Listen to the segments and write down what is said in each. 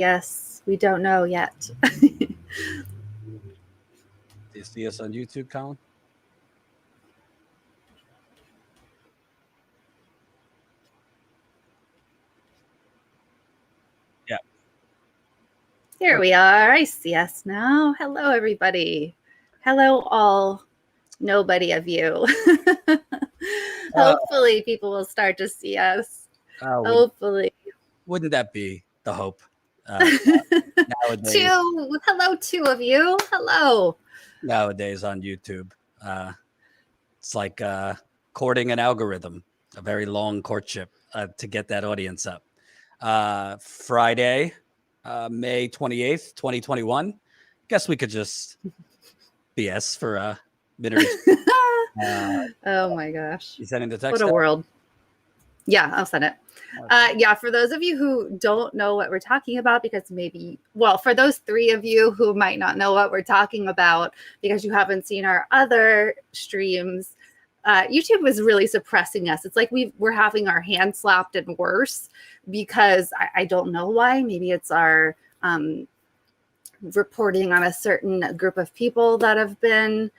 Yes, we don't know yet. Do you see us on YouTube, Colin? Yeah. Here we are. I see us now. Hello, everybody. Hello, all. Nobody of you. Hopefully, people will start to see us. Hopefully. Wouldn't that be the hope? Nowadays. Hello, two of you. Hello. Nowadays on YouTube, it's like courting an algorithm, a very long courtship to get that audience up. Friday, May 28th, 2021. Guess we could just BS for a minute. Oh my gosh. You sending the text? What a world. Yeah, I'll send it. Yeah, for those of you who don't know what we're talking about, because for those three of you who might not know what we're talking about because you haven't seen our other streams, YouTube was really suppressing us. It's like we're having our hands slapped and worse because I don't know why. Maybe it's our reporting on a certain group of people that have been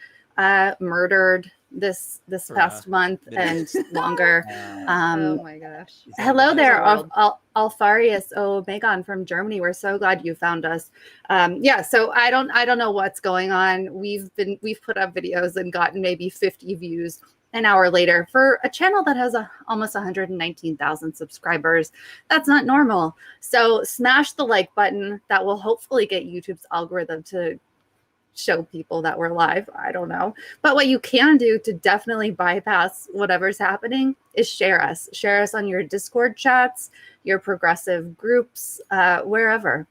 murdered this past month and longer. Oh my gosh. Hello there, Alfarius Megan from Germany. We're so glad you found us. Yeah, so I don't know what's going on. We've put up videos and gotten maybe 50 views an hour later for a channel that has almost 119,000 subscribers. That's not normal. So smash the like button. That will hopefully get YouTube's algorithm to show people that we're live. I don't know. But what you can do to definitely bypass whatever's happening is share us. Share us on your Discord chats, your progressive groups, wherever.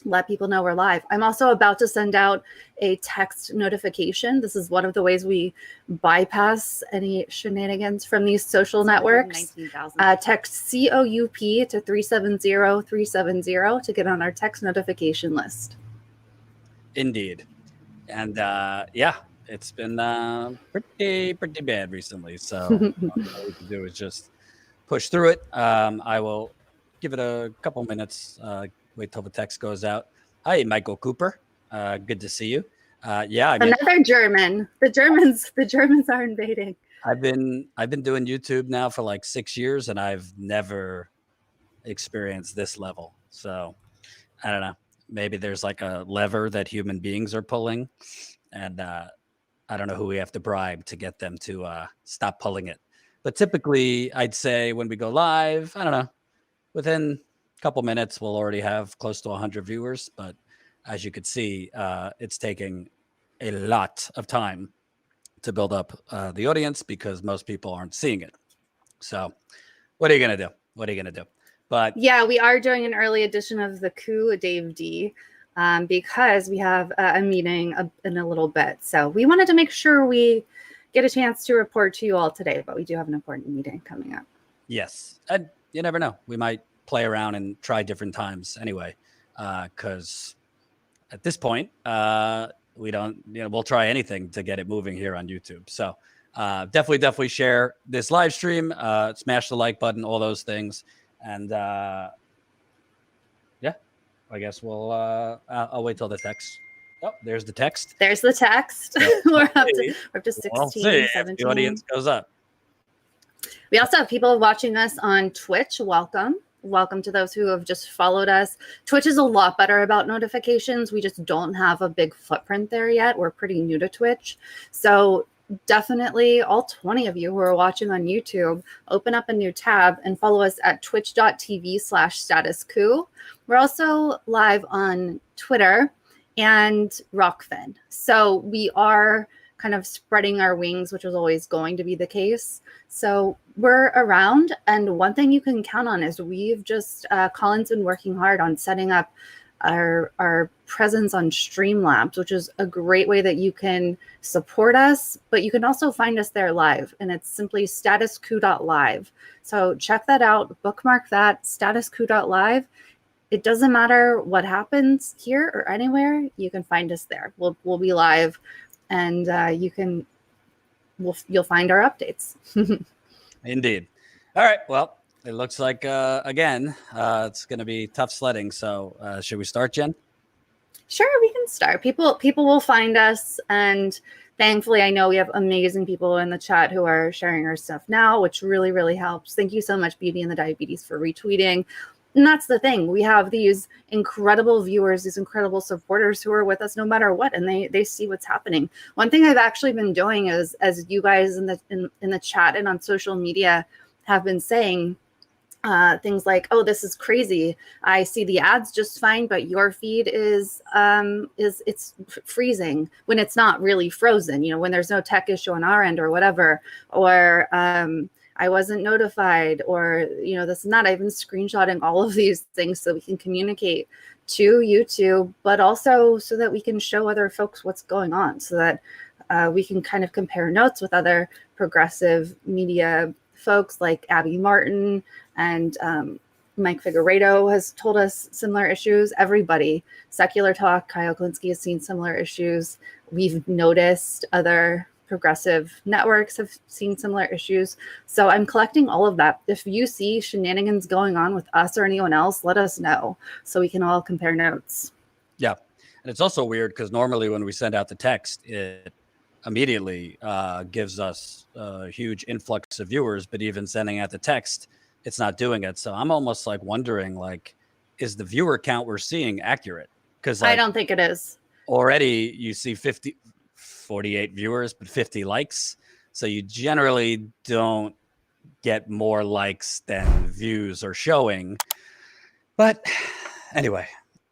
Let people know we're live. I'm also about to send out a text notification. This is one of the ways we bypass any shenanigans from these social networks. Text COUP to 370-370 to get on our text notification list. Indeed. And yeah, it's been pretty bad recently. So all we can do is just push through it. I will give it a couple minutes. Wait till the text goes out. Hi, Michael Cooper. Good to see you. Yeah, another German. The Germans are invading. I've been doing YouTube now for like 6 years, and I've never experienced this level. So I don't know. Maybe there's like a lever that human beings are pulling, and I don't know who we have to bribe to get them to stop pulling it. But typically, I'd say when we go live, I don't know, within a couple minutes, we'll already have close to 100 viewers. But as you could see, it's taking a lot of time to build up the audience because most people aren't seeing it. So what are you going to do? What are you going to do? But yeah, we are doing an early edition of the Coup, Dave D, because we have a meeting in a little bit. So we wanted to make sure we get a chance to report to you all today, but we do have an important meeting coming up. Yes. And you never know. We might play around and try different times anyway, because at this point, we don't, we'll try anything to get it moving here on YouTube. So definitely share this live stream, smash the like button, all those things. And yeah, I guess I'll wait till the text. Oh, there's the text. There's the text. we're up to 16, we'll see 17. if the audience goes up. We also have people watching us on Twitch. Welcome to those who have just followed us. Twitch is a lot better about notifications. We just don't have a big footprint there yet. We're pretty new to Twitch. So definitely all 20 of you who are watching on YouTube, open up a new tab and follow us at twitch.tv/statuscoup. We're also live on Twitter and Rockfin. So we are kind of spreading our wings, which was always going to be the case. So we're around. And one thing you can count on is we've just, Colin's been working hard on setting up our presence on Streamlabs, which is a great way that you can support us, but you can also find us there live, and it's simply statuscoup.live. So check that out, bookmark that, statuscoup.live. It doesn't matter what happens here or anywhere, you can find us there. We'll be live, and you'll find our updates. Indeed. All right. Well, It looks like, again, it's going to be tough sledding. So should we start, Jen? Sure, we can start. People will find us, and thankfully I know we have amazing people in the chat who are sharing our stuff now, which really, really helps. Thank you so much, Beauty and the Diabetes, for retweeting. And that's the thing. We have these incredible viewers, these incredible supporters who are with us no matter what, and they see what's happening. One thing I've actually been doing is, as you guys in the chat and on social media have been saying, things like, oh, this is crazy. I see the ads just fine, but your feed is it's freezing, when it's not really frozen, you know, when there's no tech issue on our end or whatever, or I wasn't notified, or, you know, this and that. I've been screenshotting all of these things so we can communicate to YouTube, but also so that we can show other folks what's going on, so that we can kind of compare notes with other progressive media folks like Abby Martin and Mike Figueredo has told us similar issues. Everybody, Secular Talk, Kyle Klinsky has seen similar issues. We've noticed other progressive networks have seen similar issues. So I'm collecting all of that. If you see shenanigans going on with us or anyone else, let us know so we can all compare notes. Yeah. And it's also weird because normally when we send out the text, it immediately gives us a huge influx of viewers, but even sending out the text, it's not doing it. So I'm almost like wondering, like, is the viewer count we're seeing accurate? Because I don't think it is. Already you see 48 viewers, but 50 likes. So you generally don't get more likes than views are showing. But anyway.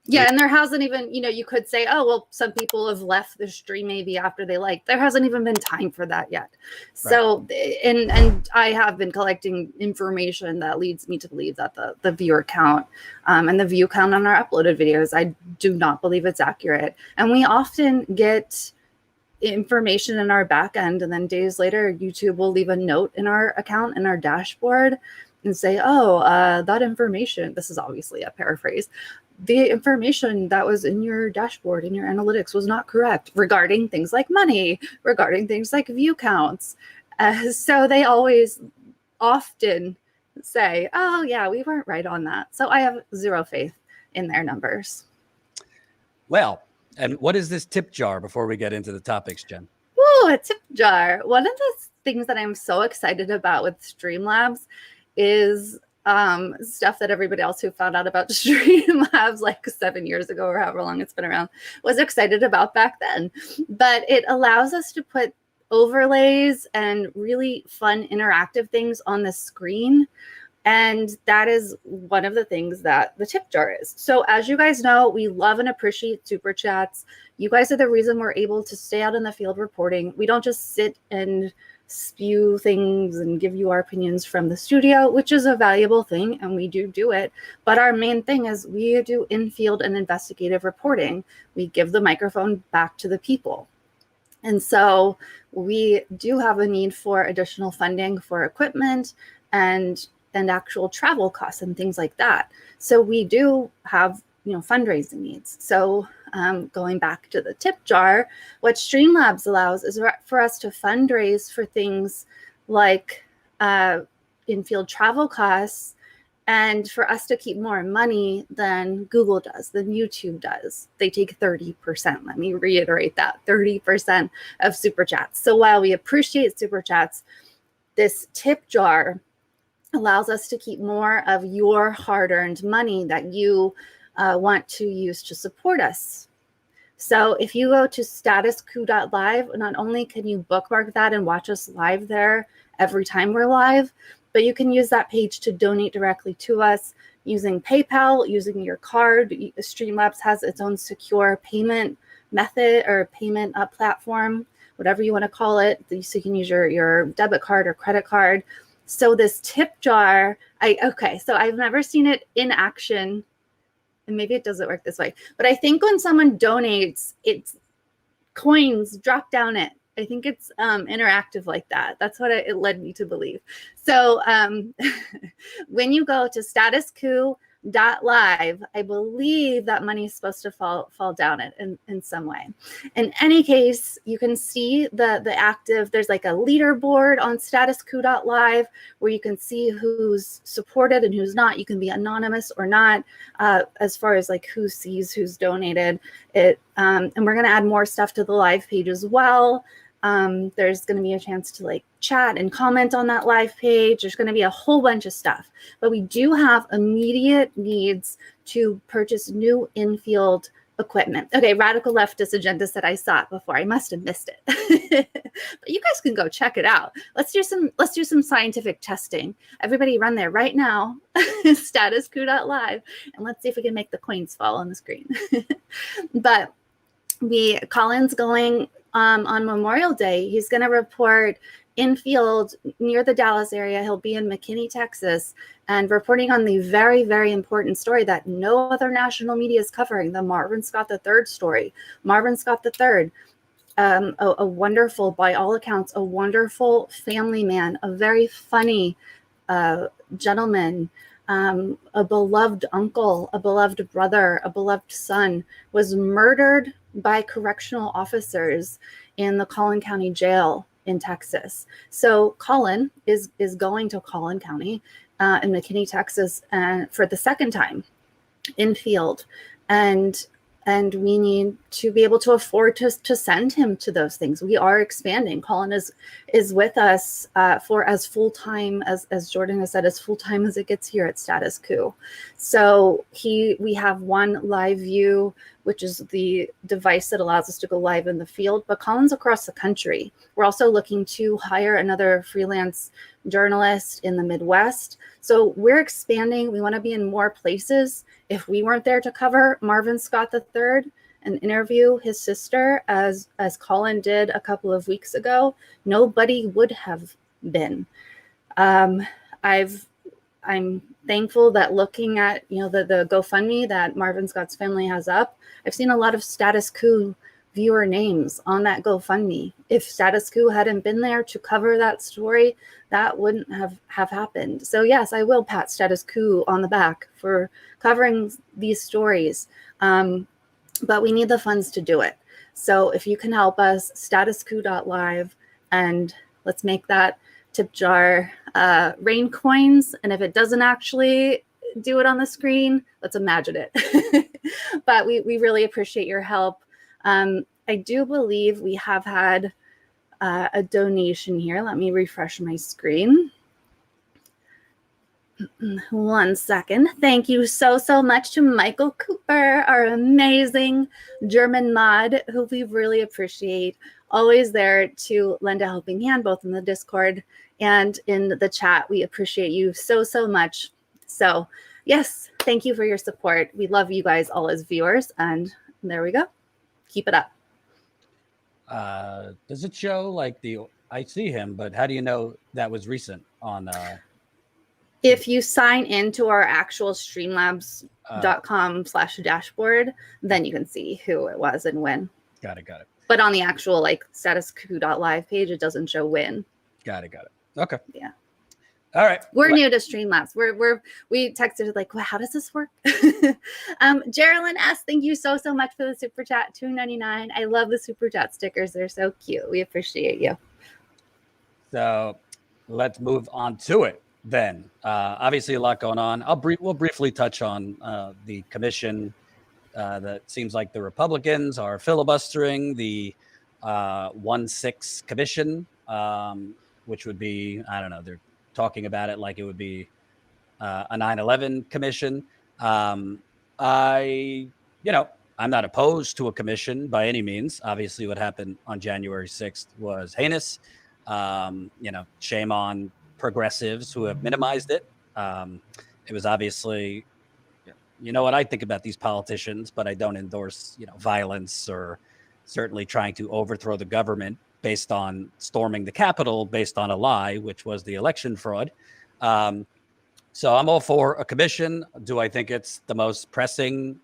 Yeah, and there hasn't even, you know, you could say, oh, well, some people have left the stream maybe after they like. There hasn't even been time for that yet. Right. So, and I have been collecting information that leads me to believe that the viewer count and the view count on our uploaded videos, I do not believe it's accurate. And we often get information in our back end, and then days later, YouTube will leave a note in our account, in our dashboard, and say, oh, that information, this is obviously a paraphrase, the information that was in your dashboard, in your analytics, was not correct regarding things like money, regarding things like view counts. So they always often say, oh, yeah, we weren't right on that. So I have zero faith in their numbers. Well, and what is this tip jar before we get into the topics, Jen? Ooh, a tip jar. One of the things that I'm so excited about with Streamlabs is stuff that everybody else who found out about Streamlabs like 7 years ago or however long it's been around was excited about back then. But it allows us to put overlays and really fun interactive things on the screen. And that is one of the things that the tip jar is. So as you guys know, we love and appreciate super chats. You guys are the reason we're able to stay out in the field reporting. We don't just sit and spew things and give you our opinions from the studio, which is a valuable thing, and we do it. But our main thing is we do in-field and investigative reporting. We give the microphone back to the people. And so we do have a need for additional funding for equipment and actual travel costs and things like that. So we do have, you know, fundraising needs. So going back to the tip jar, what Streamlabs allows is for us to fundraise for things like in-field travel costs, and for us to keep more money than Google does, than YouTube does. They take 30%. Let me reiterate that, 30% of super chats. So while we appreciate super chats, this tip jar allows us to keep more of your hard-earned money that you want to use to support us. So if you go to statuscoup.live, not only can you bookmark that and watch us live there every time we're live, but you can use that page to donate directly to us using PayPal, using your card. Streamlabs has its own secure payment method or payment platform, whatever you want to call it. So you can use your debit card or credit card. So this tip jar, so I've never seen it in action, and maybe it doesn't work this way, but I think when someone donates, it's coins drop down it. I think it's interactive like that. That's what it led me to believe. So when you go to statuscoup.live, Live, I believe that money is supposed to fall down it in some way. In any case, you can see the active, there's like a leaderboard on statuscoup.live where you can see who's supported and who's not. You can be anonymous or not, as far as like who sees who's donated it. And we're going to add more stuff to the live page as well. There's going to be a chance to like chat and comment on that live page. There's going to be a whole bunch of stuff, but we do have immediate needs to purchase new in-field equipment. Okay, radical leftist agenda said I saw it before. I must have missed it. But you guys can go check it out. Let's do some scientific testing. Everybody run there right now, statuscoup.live, and let's see if we can make the coins fall on the screen. But Colin's going on Memorial Day. He's going to report in field near the Dallas area. He'll be in McKinney, Texas, and reporting on the very, very important story that no other national media is covering, the Marvin Scott III story. Marvin Scott III, a wonderful, by all accounts, a wonderful family man, a very funny gentleman, a beloved uncle, a beloved brother, a beloved son, was murdered by correctional officers in the Collin County Jail in Texas. So Collin is going to Collin County in McKinney, Texas, for the second time in field, and we need to be able to afford to send him to those things. We are expanding. Collin is with us for as full-time as Jordan has said, as full-time as it gets here at Status Coup. So we have one live view, which is the device that allows us to go live in the field, but Collin's across the country. We're also looking to hire another freelance journalist in the Midwest. So we're expanding. We want to be in more places. If we weren't there to cover Marvin Scott III and interview his sister, as Collin did a couple of weeks ago, nobody would have been. I'm thankful that looking at the GoFundMe that Marvin Scott's family has up, I've seen a lot of Status Coup viewer names on that GoFundMe. If Status Coup hadn't been there to cover that story, that wouldn't have happened. So yes, I will pat Status Coup on the back for covering these stories. But we need the funds to do it. So if you can help us, statuscoup.live, and let's make that tip jar rain coins. And if it doesn't actually do it on the screen, let's imagine it. But we really appreciate your help. I do believe we have had a donation here. Let me refresh my screen. 1 second. Thank you so much to Michael Cooper, our amazing German mod, who we really appreciate. Always there to lend a helping hand, both in the Discord and in the chat. We appreciate you so much. So yes, thank you for your support. We love you guys all as viewers, and there we go. Keep it up. Does it show like I see him, but how do you know that was recent on if you sign into our actual streamlabs.com/dashboard, then you can see who it was and when. Got it. But on the actual like statuscoup.live page, it doesn't show when. Got it. Okay. Yeah. All right. We're new to Streamlabs. We texted like, well, how does this work? Geraldine S., thank you so much for the super chat, $2.99. I love the super chat stickers. They're so cute. We appreciate you. So let's move on to it then. Obviously a lot going on. We'll briefly touch on the commission that seems like the Republicans are filibustering the 1-6 commission, which would be, I don't know, they're talking about it like it would be a 9/11 commission. I'm not opposed to a commission by any means. Obviously, what happened on January 6th was heinous. Shame on progressives who have minimized it. It was obviously, you know what I think about these politicians, but I don't endorse, violence or certainly trying to overthrow the government based on storming the Capitol based on a lie, which was the election fraud. So I'm all for a commission. Do I think it's the most pressing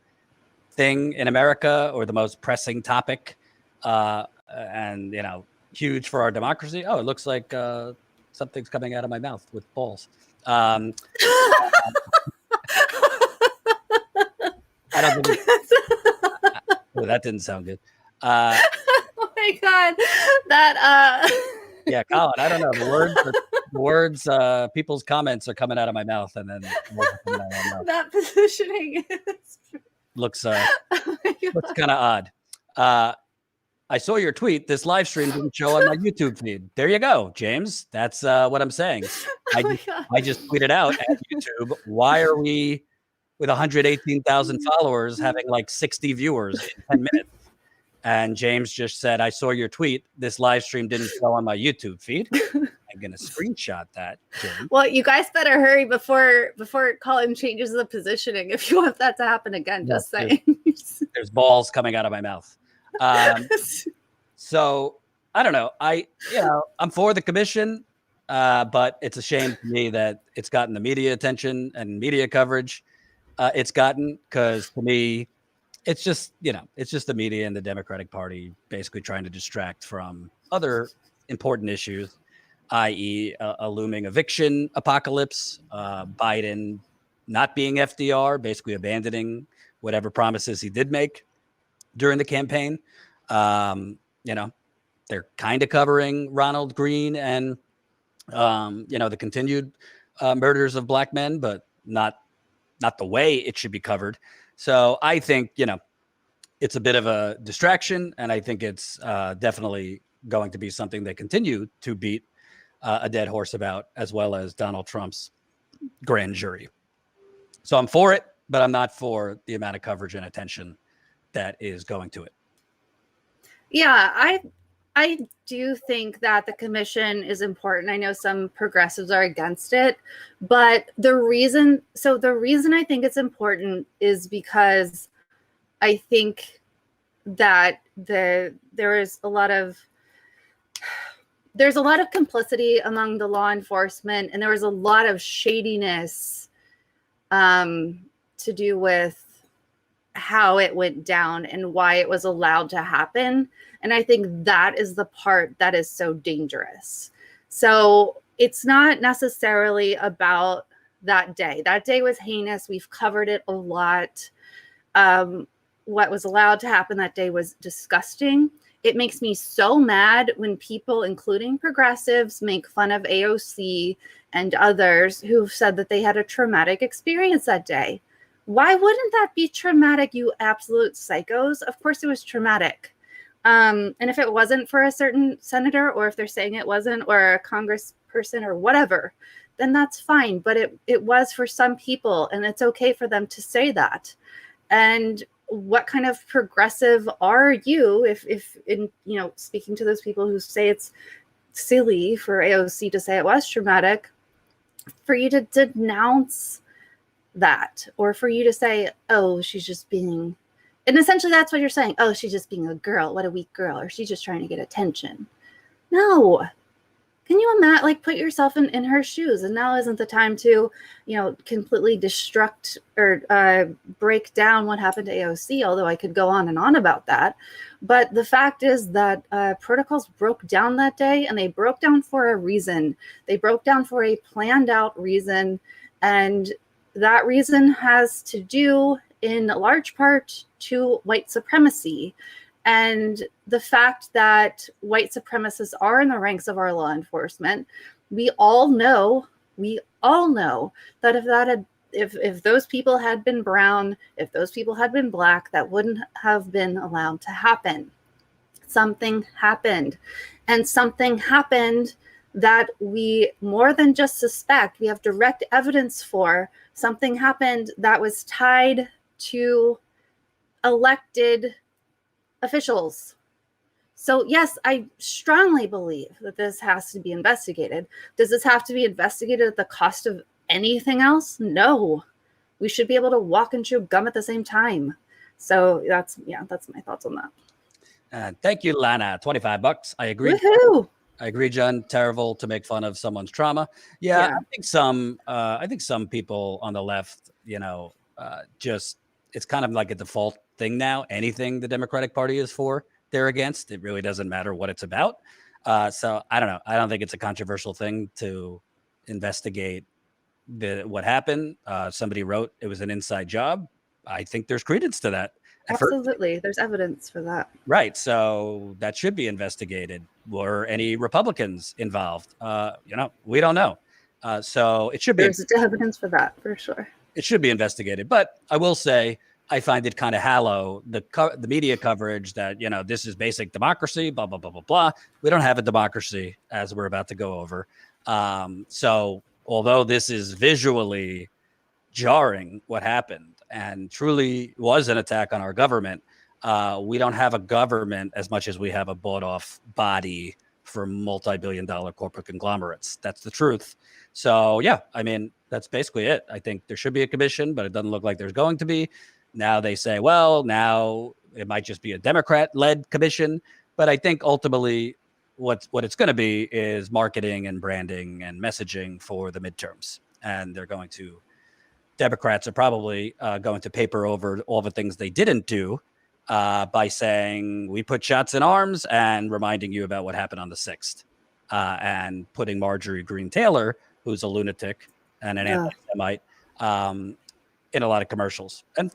thing in America or the most pressing topic and, huge for our democracy? Oh, it looks like something's coming out of my mouth with balls. I don't think well, that didn't sound good. Oh my God. That, Yeah, Colin, I don't know. The words, people's comments are coming out of my mouth, and then that positioning is, looks oh my looks God. kind of odd. I saw your tweet. This live stream didn't show on my YouTube feed. There you go, James. That's what I'm saying. Oh my God. I just tweeted out at YouTube, why are we with 118,000 followers having like 60 viewers in 10 minutes? And James just said, I saw your tweet. This live stream didn't show on my YouTube feed. I'm going to screenshot that, James. Well, you guys better hurry before Colin changes the positioning if you want that to happen again. No, Just saying. There's balls coming out of my mouth. So I don't know. I'm for the commission, but it's a shame to me that it's gotten the media attention and media coverage it's gotten, because to me, it's just the media and the Democratic Party basically trying to distract from other important issues, i.e. a looming eviction apocalypse, Biden not being FDR, basically abandoning whatever promises he did make during the campaign. They're kind of covering Ronald Greene and, the continued murders of black men, but not the way it should be covered. So I think, it's a bit of a distraction, and I think it's definitely going to be something they continue to beat a dead horse about, as well as Donald Trump's grand jury. So I'm for it, but I'm not for the amount of coverage and attention that is going to it. Yeah, I do think that the commission is important. I know some progressives are against it, but the reason I think it's important is because I think that there's a lot of complicity among the law enforcement, and there was a lot of shadiness to do with how it went down and why it was allowed to happen. And I think that is the part that is so dangerous. So it's not necessarily about that day. That day was heinous. We've covered it a lot. What was allowed to happen that day was disgusting. It makes me so mad when people, including progressives, make fun of AOC and others who've said that they had a traumatic experience that day. Why wouldn't that be traumatic, you absolute psychos? Of course it was traumatic. And if it wasn't for a certain senator, or if they're saying it wasn't, or a congressperson or whatever, then that's fine. But it was for some people, and it's okay for them to say that. And what kind of progressive are you if in, speaking to those people who say it's silly for AOC to say it was traumatic, for you to denounce that, or for you to say, oh, she's just being, and essentially that's what you're saying, oh, she's just being a girl, what a weak girl, or she's just trying to get attention. No. Can you imagine, like, put yourself in her shoes? And now isn't the time to, completely destruct or break down what happened to AOC, although I could go on and on about that. But the fact is that protocols broke down that day, and they broke down for a reason. They broke down for a planned out reason. And that reason has to do in large part to white supremacy. And the fact that white supremacists are in the ranks of our law enforcement, we all know that if those people had been brown, if those people had been black, that wouldn't have been allowed to happen. Something happened, and something happened that we more than just suspect, we have direct evidence for. Something happened that was tied to elected officials. So yes, I strongly believe that this has to be investigated. Does this have to be investigated at the cost of anything else? No. We should be able to walk and chew gum at the same time. So that's my thoughts on that. Thank you, Lana. $25. I agree. Woohoo! I agree, John. Terrible to make fun of someone's trauma. Yeah. I think some people on the left, just, it's kind of like a default thing now. Anything the Democratic Party is for, they're against. It really doesn't matter what it's about. So I don't know. I don't think it's a controversial thing to investigate what happened. Somebody wrote it was an inside job. I think there's credence to that. At first, Absolutely. There's evidence for that. right. So that should be investigated. Were any Republicans involved? We don't know. So it should be. There's evidence for that, for sure. It should be investigated. But I will say, I find it kind of hollow, the media coverage that, this is basic democracy, blah, blah, blah, blah, blah. We don't have a democracy, as we're about to go over. So although this is visually jarring, what happened, and truly was an attack on our government, we don't have a government as much as we have a bought off body for multi-billion-dollar corporate conglomerates. That's the truth. So, yeah, I mean, that's basically it. I think there should be a commission, but it doesn't look like there's going to be. Now they say, well, now it might just be a Democrat-led commission. But I think ultimately what it's going to be is marketing and branding and messaging for the midterms. And Democrats are probably going to paper over all the things they didn't do by saying, we put shots in arms, and reminding you about what happened on the 6th, and putting Marjorie Greene Taylor, who's a lunatic and an anti-Semite, in a lot of commercials. And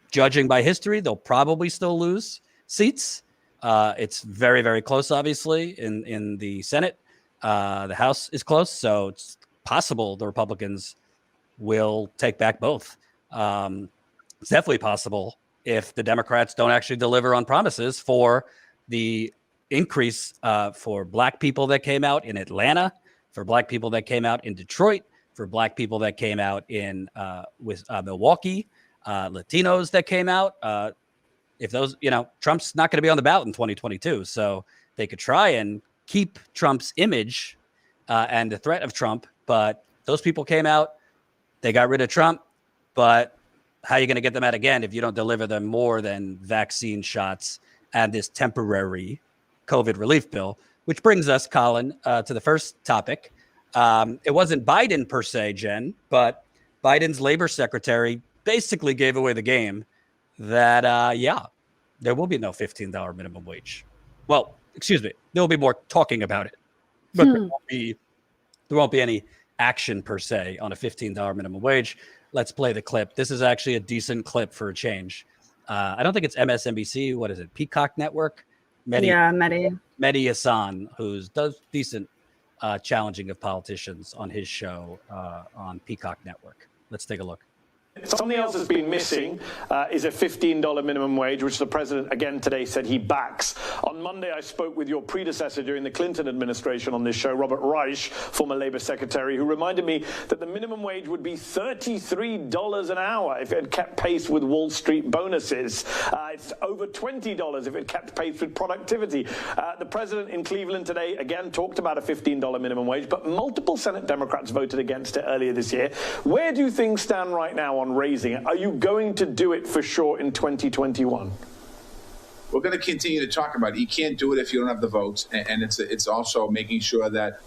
judging by history, they'll probably still lose seats. It's very, very close, obviously, in the Senate. The House is close, so it's possible the Republicans will take back both. It's definitely possible if the Democrats don't actually deliver on promises for the increase for Black people that came out in Atlanta, for Black people that came out in Detroit, for Black people that came out in with Milwaukee, Latinos that came out. If those, Trump's not going to be on the ballot in 2022, so they could try and keep Trump's image and the threat of Trump, but those people came out. They got rid of Trump, but how are you going to get them out again if you don't deliver them more than vaccine shots and this temporary COVID relief bill? Which brings us, Colin, to the first topic. It wasn't Biden per se, Jen, but Biden's labor secretary basically gave away the game that, there will be no $15 minimum wage. Well, excuse me, there will be more talking about it, but there won't be any action per se on a $15 minimum wage. Let's play the clip. This is actually a decent clip for a change. I don't think it's MSNBC. What is it? Peacock Network? Mehdi Hassan, who does decent challenging of politicians on his show on Peacock Network. Let's take a look. Something else that's been missing is a $15 minimum wage, which the president again today said he backs. On Monday, I spoke with your predecessor during the Clinton administration on this show, Robert Reich, former labor secretary, who reminded me that the minimum wage would be $33 an hour if it had kept pace with Wall Street bonuses. It's over $20 if it kept pace with productivity. The president in Cleveland today again talked about a $15 minimum wage, but multiple Senate Democrats voted against it earlier this year. Where do things stand right now on raising it? Are you going to do it for sure in 2021? We're going to continue to talk about it. You can't do it if you don't have the votes, and it's also making sure that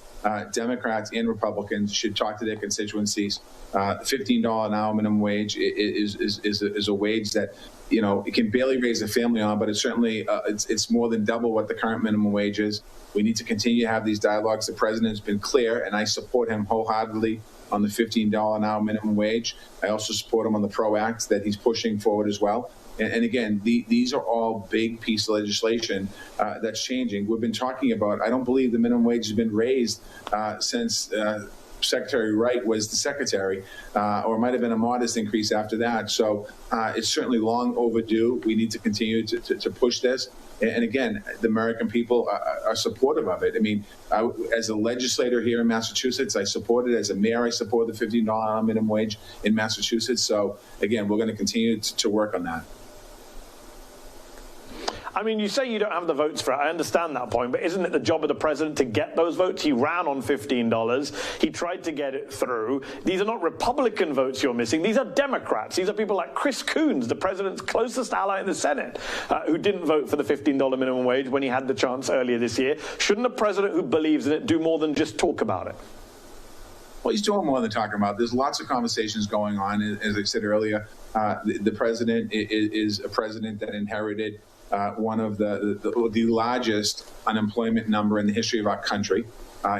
Democrats and Republicans should talk to their constituencies. $15 an hour minimum wage is a wage that it can barely raise a family on, but it's certainly it's more than double what the current minimum wage is. We need to continue to have these dialogues. The president has been clear, and I support him wholeheartedly on the $15 an hour minimum wage. I also support him on the PRO Act that he's pushing forward as well. And again, these are all big pieces of legislation that's changing. We've been talking about, I don't believe the minimum wage has been raised since Secretary Wright was the secretary, or it might have been a modest increase after that. So it's certainly long overdue. We need to continue to push this. And again, the American people are supportive of it. I mean, as a legislator here in Massachusetts, I support it. As a mayor, I support the $15 minimum wage in Massachusetts. So again, we're going to continue to work on that. I mean, you say you don't have the votes for it. I understand that point, but isn't it the job of the president to get those votes? He ran on $15. He tried to get it through. These are not Republican votes you're missing. These are Democrats. These are people like Chris Coons, the president's closest ally in the Senate, who didn't vote for the $15 minimum wage when he had the chance earlier this year. Shouldn't a president who believes in it do more than just talk about it? Well, he's doing more than talking about it. There's lots of conversations going on. As I said earlier, the president is a president that inherited one of the largest unemployment number in the history of our country.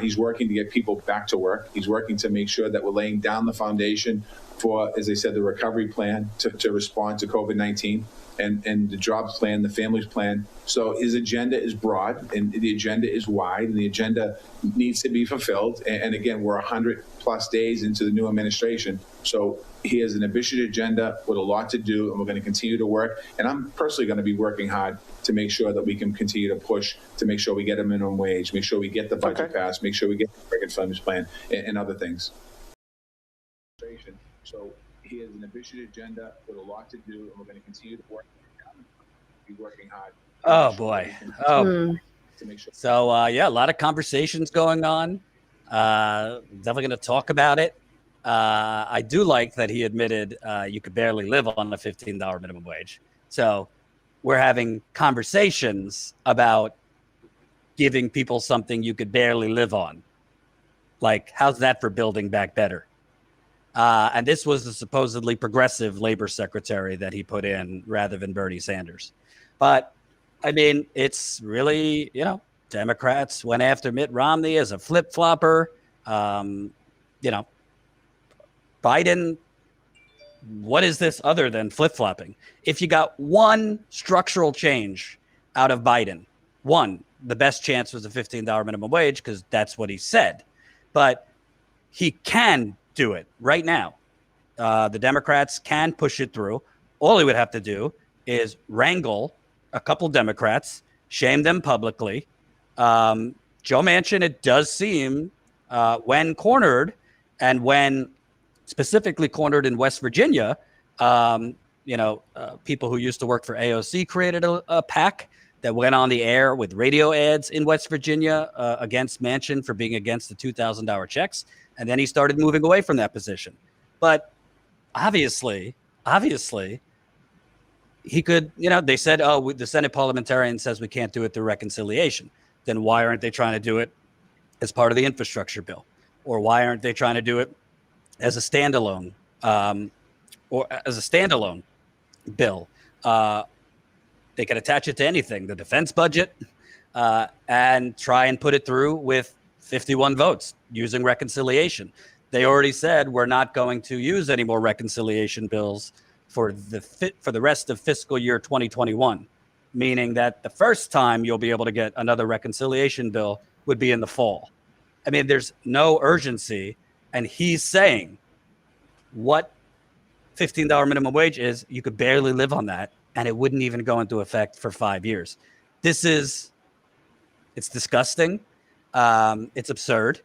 He's working to get people back to work. He's working to make sure that we're laying down the foundation for, as I said, the recovery plan to respond to COVID-19 and the jobs plan, the families plan. So his agenda is broad and the agenda is wide and the agenda needs to be fulfilled. And again, we're 100+ days into the new administration. So he has an ambitious agenda with a lot to do, and we're going to continue to work. And I'm personally going to be working hard to make sure that we can continue to push to make sure we get a minimum wage, make sure we get the budget passed, make sure we get the American Families Plan and other things. So he has an ambitious agenda with a lot to do, and we're going to continue to work. Be working hard. Oh boy. Oh. So yeah, a lot of conversations going on. Definitely going to talk about it. I do like that he admitted you could barely live on a $15 minimum wage. So we're having conversations about giving people something you could barely live on. Like, how's that for building back better? And this was the supposedly progressive labor secretary that he put in rather than Bernie Sanders. But I mean, it's really, you know, Democrats went after Mitt Romney as a flip-flopper. You know, Biden, what is this other than flip-flopping? If you got one structural change out of Biden, one, the best chance was a $15 minimum wage because that's what he said. But he can do it right now. The Democrats can push it through. All he would have to do is wrangle a couple Democrats, shame them publicly. Joe Manchin, it does seem, when cornered and when specifically cornered in West Virginia, people who used to work for AOC created a PAC that went on the air with radio ads in West Virginia against Manchin for being against the $2,000 checks. And then he started moving away from that position. But obviously, he could, they said, the Senate parliamentarian says we can't do it through reconciliation. Then why aren't they trying to do it as part of the infrastructure bill? Or why aren't they trying to do it as a standalone bill? They could attach it to anything, the defense budget, and try and put it through with 51 votes using reconciliation. They already said we're not going to use any more reconciliation bills for the rest of fiscal year 2021, meaning that the first time you'll be able to get another reconciliation bill would be in the fall. I mean, there's no urgency, and he's saying what $15 minimum wage is, you could barely live on that, and it wouldn't even go into effect for 5 years. It's disgusting. It's absurd.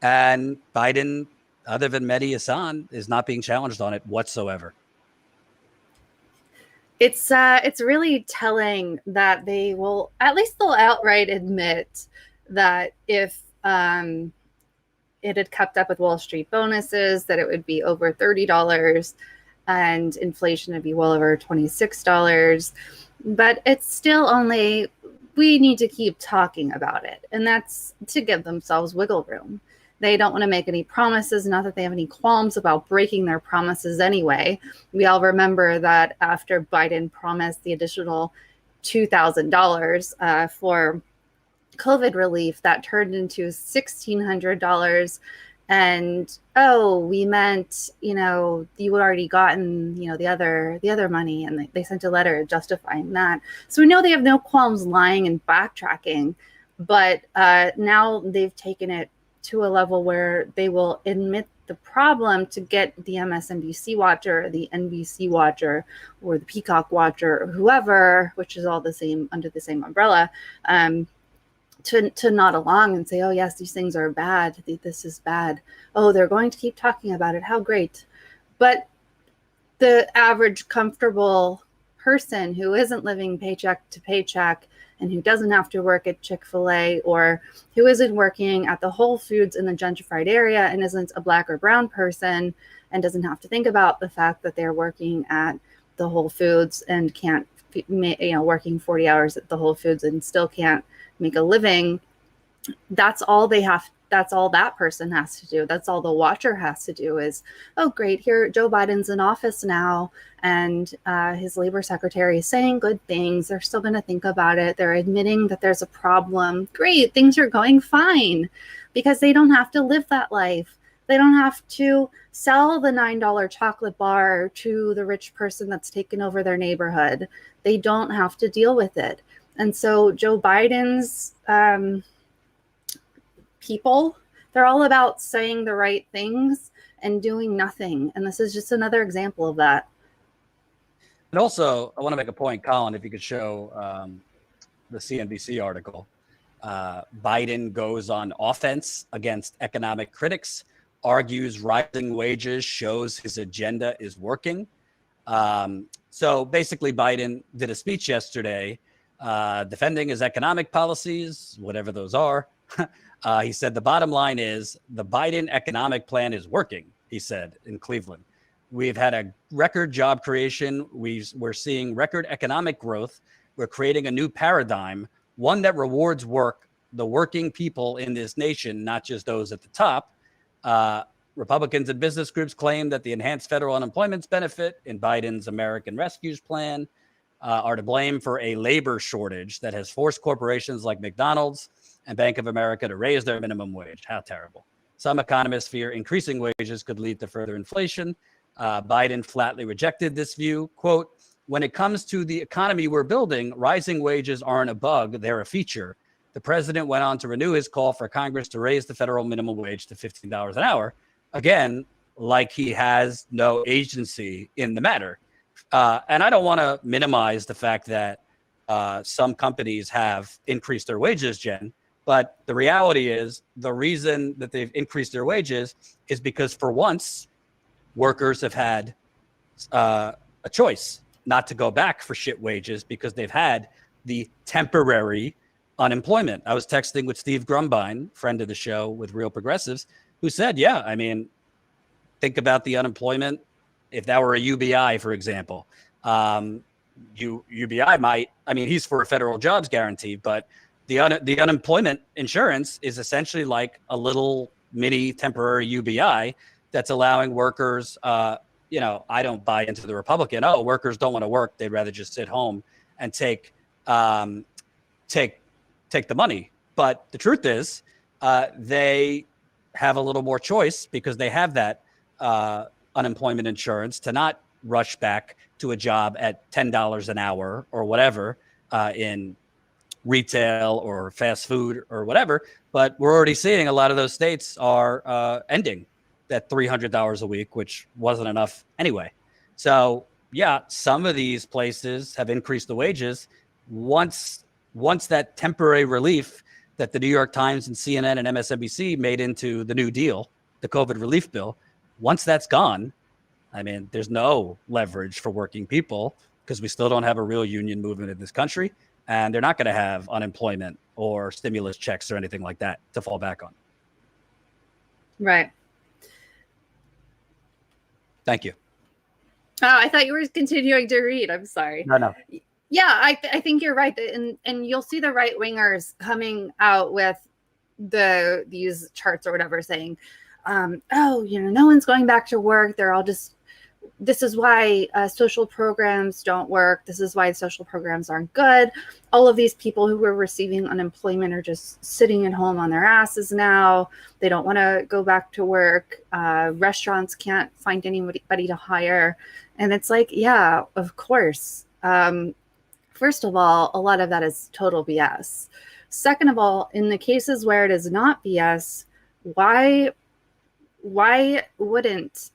And Biden, other than Mehdi Hassan, is not being challenged on it whatsoever. It's really telling that they'll outright admit that if it had kept up with Wall Street bonuses, that it would be over $30 and inflation would be well over $26. But it's still only, we need to keep talking about it. And that's to give themselves wiggle room. They don't want to make any promises, not that they have any qualms about breaking their promises anyway. We all remember that after Biden promised the additional $2,000 for COVID relief, that turned into $1,600. And, we meant, you had already gotten, the other money, and they sent a letter justifying that. So we know they have no qualms lying and backtracking, but now they've taken it to a level where they will admit the problem to get the MSNBC watcher, the NBC watcher, or the Peacock watcher, or whoever, which is all the same under the same umbrella, to nod along and say, oh yes, these things are bad. This is bad. Oh, they're going to keep talking about it. How great. But the average comfortable person who isn't living paycheck to paycheck and who doesn't have to work at Chick-fil-A, or who isn't working at the Whole Foods in the gentrified area and isn't a Black or brown person and doesn't have to think about the fact that they're working at the Whole Foods and can't, working 40 hours at the Whole Foods and still can't make a living. That's all that person has to do. That's all the watcher has to do is, oh, great, here Joe Biden's in office now, and his labor secretary is saying good things. They're still going to think about it. They're admitting that there's a problem. Great, things are going fine, because they don't have to live that life. They don't have to sell the $9 chocolate bar to the rich person that's taken over their neighborhood. They don't have to deal with it. And so Joe Biden's people, they're all about saying the right things and doing nothing. And this is just another example of that. And also, I want to make a point, Colin, if you could show the CNBC article. Biden goes on offense against economic critics, argues rising wages shows his agenda is working. So basically, Biden did a speech yesterday defending his economic policies, whatever those are. He said the bottom line is the Biden economic plan is working, he said in Cleveland. We've had a record job creation. We're seeing record economic growth. We're creating a new paradigm, one that rewards work, the working people in this nation, not just those at the top. Republicans and business groups claim that the enhanced federal unemployment benefit in Biden's American Rescues Plan are to blame for a labor shortage that has forced corporations like McDonald's and Bank of America to raise their minimum wage. How terrible. Some economists fear increasing wages could lead to further inflation. Biden flatly rejected this view. Quote, when it comes to the economy we're building, rising wages aren't a bug, they're a feature. The president went on to renew his call for Congress to raise the federal minimum wage to $15 an hour. Again, like he has no agency in the matter. And I don't want to minimize the fact that some companies have increased their wages, Jen, but the reality is the reason that they've increased their wages is because for once, workers have had a choice not to go back for shit wages because they've had the temporary unemployment. I was texting with Steve Grumbine, friend of the show with Real Progressives, who said, yeah, I mean, think about the unemployment. If that were a UBI, for example, UBI might, I mean, he's for a federal jobs guarantee, but the unemployment insurance is essentially like a little mini temporary UBI that's allowing workers, you know, I don't buy into the Republican, oh, workers don't want to work. They'd rather just sit home and take the money. But the truth is they have a little more choice because they have that unemployment insurance to not rush back to a job at $10 an hour or whatever in retail or fast food or whatever. But we're already seeing a lot of those states are ending that $300 a week, which wasn't enough anyway. So yeah, some of these places have increased the wages. Once that temporary relief that the New York Times and CNN and MSNBC made into the New Deal, the COVID relief bill, once that's gone, I mean, there's no leverage for working people because we still don't have a real union movement in this country, and they're not going to have unemployment or stimulus checks or anything like that to fall back on. Right. Thank you. Oh, I thought you were continuing to read. I'm sorry. No. Yeah, I think you're right. And you'll see the right wingers coming out with these charts or whatever saying, oh, you know, no one's going back to work. They're all just, this is why social programs don't work. This is why social programs aren't good. All of these people who were receiving unemployment are just sitting at home on their asses now. They don't want to go back to work. Restaurants can't find anybody to hire. And it's like, yeah, of course. First of all, a lot of that is total BS. Second of all, in the cases where it is not BS, why wouldn't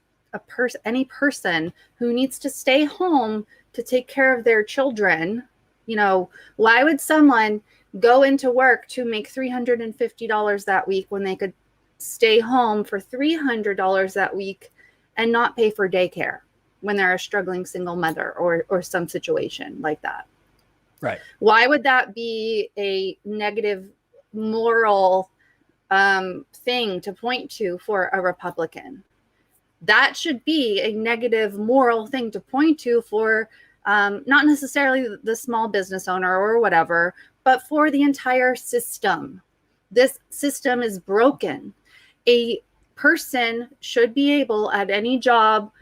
any person who needs to stay home to take care of their children, you know, why would someone go into work to make $350 that week when they could stay home for $300 that week and not pay for daycare when they're a struggling single mother or some situation like that? Right. Why would that be a negative moral thing to point to for a Republican? That should be a negative moral thing to point to for not necessarily the small business owner or whatever, but for the entire system. This system is broken. A person should be able at any job,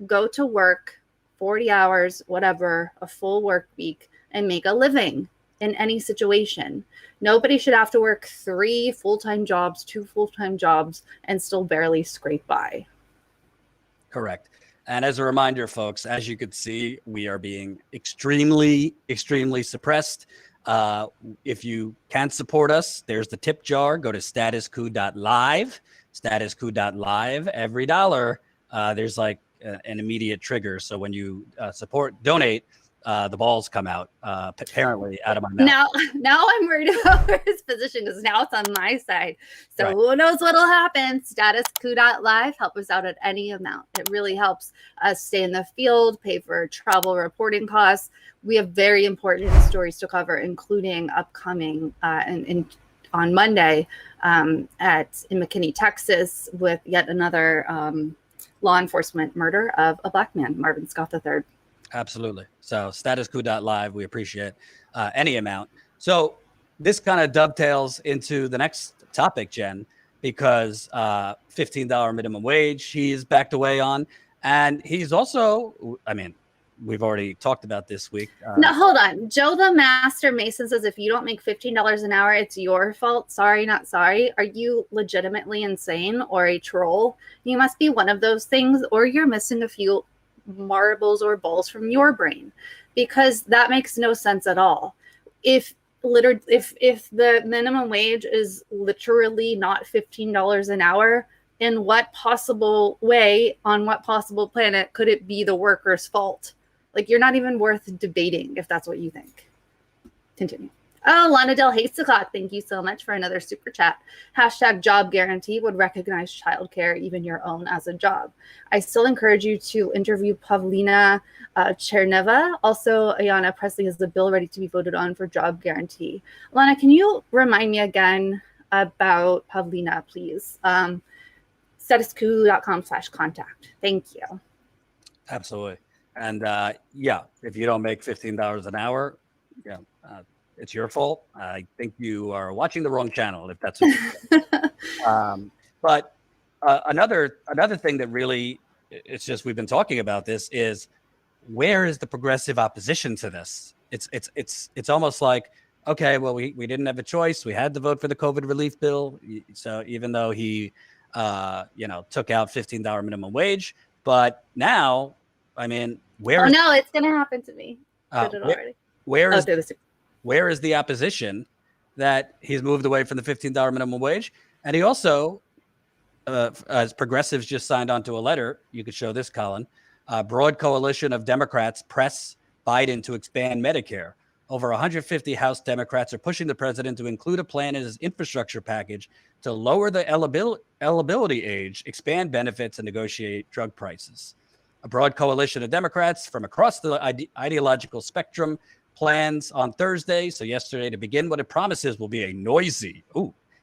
go to work 40 hours, whatever, a full work week, and make a living. in any situation. Nobody should have to work 3 full-time jobs, 2 full-time jobs, and still barely scrape by. Correct. And as a reminder, folks, as you could see, we are being extremely, extremely suppressed. If you can support us, there's the tip jar. Go to statuscoup.live, statuscoup.live. Every dollar, there's like an immediate trigger. So when you donate, the balls come out, apparently out of my mouth. Now I'm worried about his position because now it's on my side. So right. Who knows what'll happen? Statuscoup.live, help us out at any amount. It really helps us stay in the field, pay for travel reporting costs. We have very important stories to cover, including upcoming on Monday in McKinney, Texas, with yet another law enforcement murder of a Black man, Marvin Scott III. Absolutely. So statuscoup.live, we appreciate any amount. So this kind of dovetails into the next topic, Jen, because $15 minimum wage, he's backed away on. And he's also, I mean, we've already talked about this week. No, hold on. Joe the Master Mason says if you don't make $15 an hour, it's your fault. Sorry, not sorry. Are you legitimately insane or a troll? You must be one of those things, or you're missing a few marbles or balls from your brain, because that makes no sense at all. If the minimum wage is literally not $15 an hour, in what possible way, on what possible planet could it be the worker's fault? Like, you're not even worth debating if that's what you think. Continue. Oh, Lana Del Hates the Clock. Thank you so much for another super chat. Hashtag job guarantee would recognize childcare, even your own, as a job. I still encourage you to interview Pavlina Cherneva. Also, Ayanna Presley has the bill ready to be voted on for job guarantee. Lana, can you remind me again about Pavlina, please? Statuscoup.com/contact. Thank you. Absolutely. And yeah, if you don't make $15 an hour, yeah, it's your fault. I think you are watching the wrong channel if that's what you're but another thing that really, it's just, we've been talking about this, is where is the progressive opposition to this? It's almost like, okay, well, we didn't have a choice. We had to vote for the COVID relief bill. So even though he took out $15 minimum wage, but now, I mean, no, it's going to happen to me. Did it already. Where is the opposition that he's moved away from the $15 minimum wage? And he also, as progressives just signed onto a letter, you could show this, Colin, broad coalition of Democrats press Biden to expand Medicare. Over 150 House Democrats are pushing the president to include a plan in his infrastructure package to lower the eligibility age, expand benefits, and negotiate drug prices. A broad coalition of Democrats from across the ideological spectrum plans on Thursday, so yesterday, to begin what it promises will be a noisy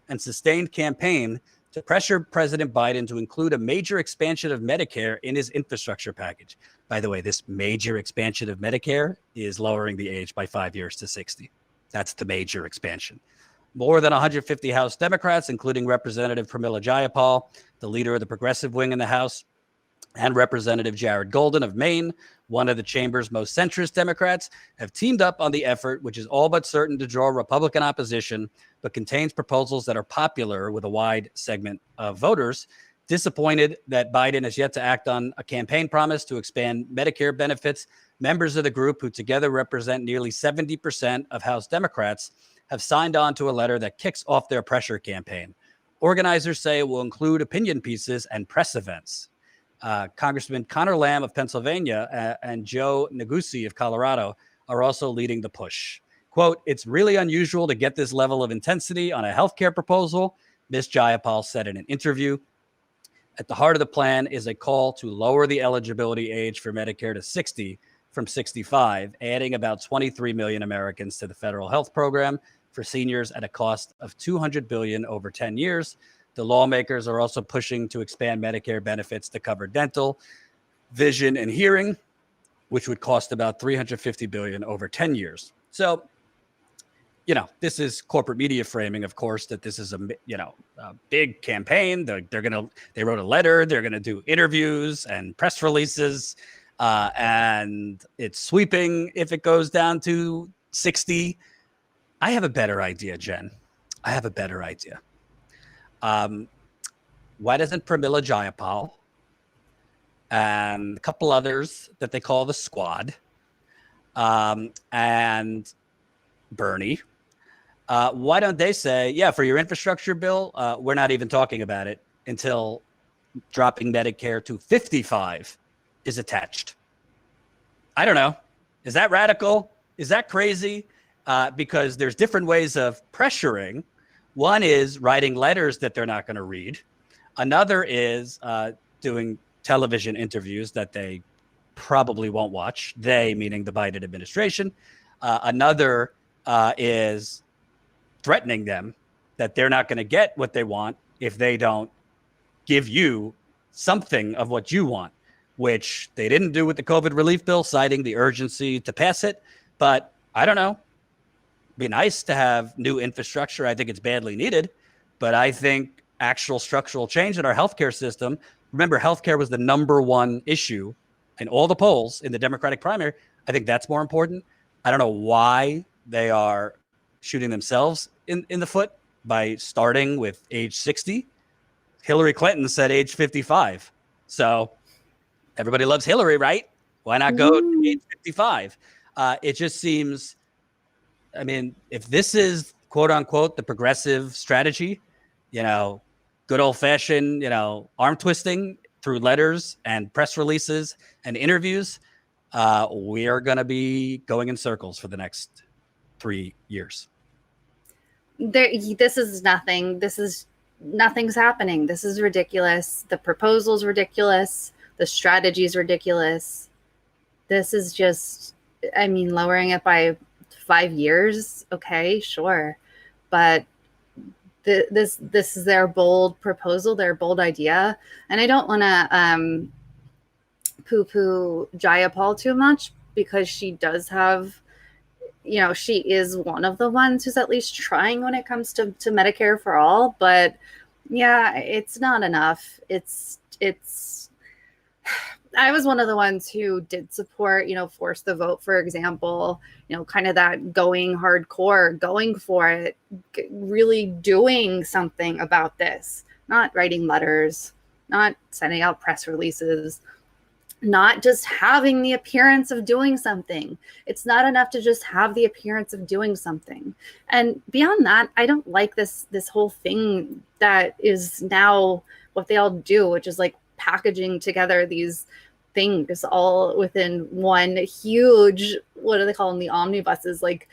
and sustained campaign to pressure President Biden to include a major expansion of Medicare in his infrastructure package. By the way, this major expansion of Medicare is lowering the age by 5 years to 60. That's the major expansion. More than 150 House Democrats, including Representative Pramila Jayapal, the leader of the progressive wing in the House, and Representative Jared Golden of Maine, one of the chamber's most centrist Democrats, have teamed up on the effort, which is all but certain to draw Republican opposition, but contains proposals that are popular with a wide segment of voters. Disappointed that Biden has yet to act on a campaign promise to expand Medicare benefits, members of the group, who together represent nearly 70% of House Democrats, have signed on to a letter that kicks off their pressure campaign. Organizers say it will include opinion pieces and press events. Congressman Connor Lamb of Pennsylvania and Joe Negussi of Colorado are also leading the push. Quote, "It's really unusual to get this level of intensity on a healthcare proposal," Ms. Jayapal said in an interview. At the heart of the plan is a call to lower the eligibility age for Medicare to 60 from 65, adding about 23 million Americans to the federal health program for seniors at a cost of $200 billion over 10 years. The lawmakers are also pushing to expand Medicare benefits to cover dental, vision, and hearing, which would cost about $350 billion over 10 years. So, this is corporate media framing, of course, that this is a big campaign. They wrote a letter. They're going to do interviews and press releases, and it's sweeping if it goes down to 60. I have a better idea, Jen. I have a better idea. Why doesn't Pramila Jayapal and a couple others that they call the squad, and Bernie, why don't they say, yeah, for your infrastructure bill, we're not even talking about it until dropping Medicare to 55 is attached. I don't know. Is that radical? Is that crazy? Because there's different ways of pressuring. One is writing letters that they're not going to read. Another is doing television interviews that they probably won't watch. They, meaning the Biden administration. Another is threatening them that they're not going to get what they want if they don't give you something of what you want, which they didn't do with the COVID relief bill, citing the urgency to pass it. But I don't know. Be nice to have new infrastructure. I think it's badly needed, but I think actual structural change in our healthcare system. Remember, healthcare was the #1 issue in all the polls in the Democratic primary. I think that's more important. I don't know why they are shooting themselves in the foot by starting with age 60. Hillary Clinton said age 55. So everybody loves Hillary, right? Why not go to age 55? It just seems, I mean, if this is quote unquote the progressive strategy, good old fashioned, arm twisting through letters and press releases and interviews, we are going to be going in circles for the next 3 years. This is nothing. Nothing's happening. This is ridiculous. The proposal's ridiculous. The strategy's ridiculous. This is just, lowering it by 5 years. Okay, sure. But this is their bold proposal, their bold idea. And I don't want to poo-poo Jayapal too much, because she does have, she is one of the ones who's at least trying when it comes to Medicare for all. But yeah, it's not enough. I was one of the ones who did support, force the vote, for example, kind of that going hardcore, going for it, really doing something about this, not writing letters, not sending out press releases, not just having the appearance of doing something. It's not enough to just have the appearance of doing something. And beyond that, I don't like this whole thing that is now what they all do, which is like packaging together these things all within one huge, what do they call them, the omnibuses, like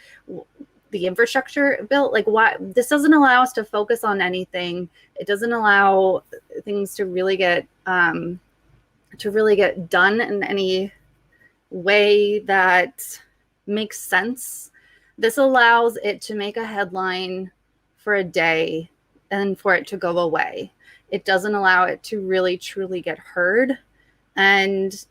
the infrastructure bill. Like, why this doesn't allow us to focus on anything. It doesn't allow things to really get done in any way that makes sense. This allows it to make a headline for a day and for it to go away. It doesn't allow it to really truly get heard. And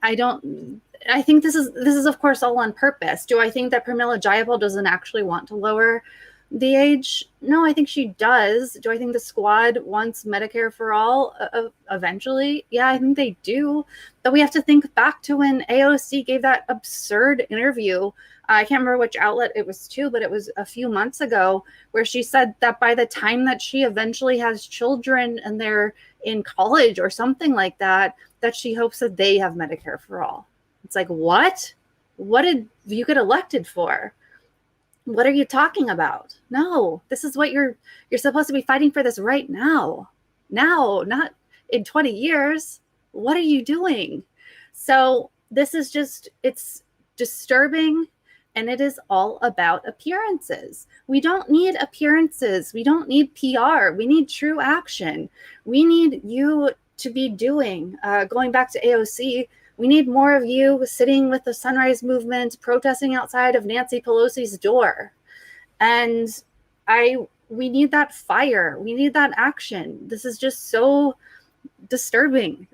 I think this is of course all on purpose. Do I think that Pramila Jayapal doesn't actually want to lower the age? No, I think she does. Do I think the squad wants Medicare for all eventually? Yeah, I think they do. But we have to think back to when AOC gave that absurd interview. I can't remember which outlet it was to, but it was a few months ago, where she said that by the time that she eventually has children and they're in college or something like that, that she hopes that they have Medicare for all. It's like, what? What did you get elected for? What are you talking about? No, this is what you're supposed to be fighting for, this right now. Now, not in 20 years. What are you doing? So this is just, it's disturbing. And it is all about appearances. We don't need appearances. We don't need PR. We need true action. We need you to be doing, going back to AOC, we need more of you sitting with the Sunrise Movement, protesting outside of Nancy Pelosi's door. And we need that fire. We need that action. This is just so disturbing.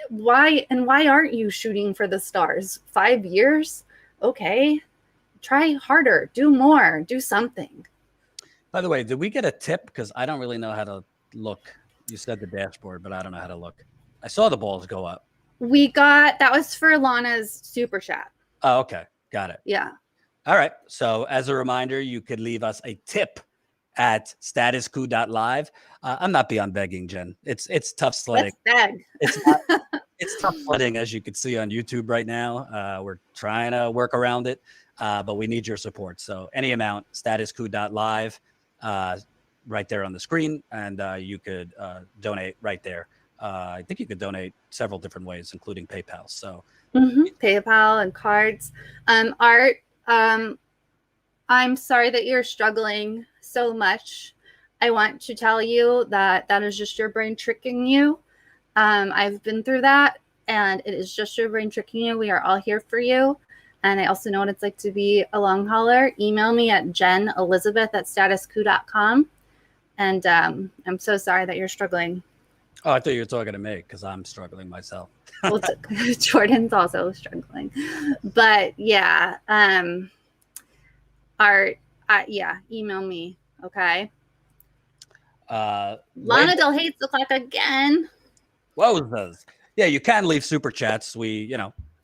Why aren't you shooting for the stars? 5 years? Okay. Try harder, do more, do something. By the way, did we get a tip? Because I don't really know how to look. You said the dashboard, but I don't know how to look. I saw the balls go up. That was for Lana's super chat. Oh, okay. Got it. Yeah. All right. So as a reminder, you could leave us a tip at statuscoup.live. I'm not beyond begging, Jen. It's tough sledding. Let's beg. It's tough sledding, as you can see on YouTube right now. We're trying to work around it, but we need your support. So any amount, statuscoup.live, right there on the screen, and you could donate right there. I think you could donate several different ways, including PayPal. So PayPal and cards. Art, I'm sorry that you're struggling so much. I want to tell you that that is just your brain tricking you. I've been through that, and it is just your brain tricking you. We are all here for you. And I also know what it's like to be a long hauler. Email me at JennElizabeth@statuscoup.com. And I'm so sorry that you're struggling. Oh, I thought you were talking to me because I'm struggling myself. Well, Jordan's also struggling. But yeah, Art, yeah, email me, okay? Lana Del hates the clock again. What was those? Yeah, you can leave super chats. We,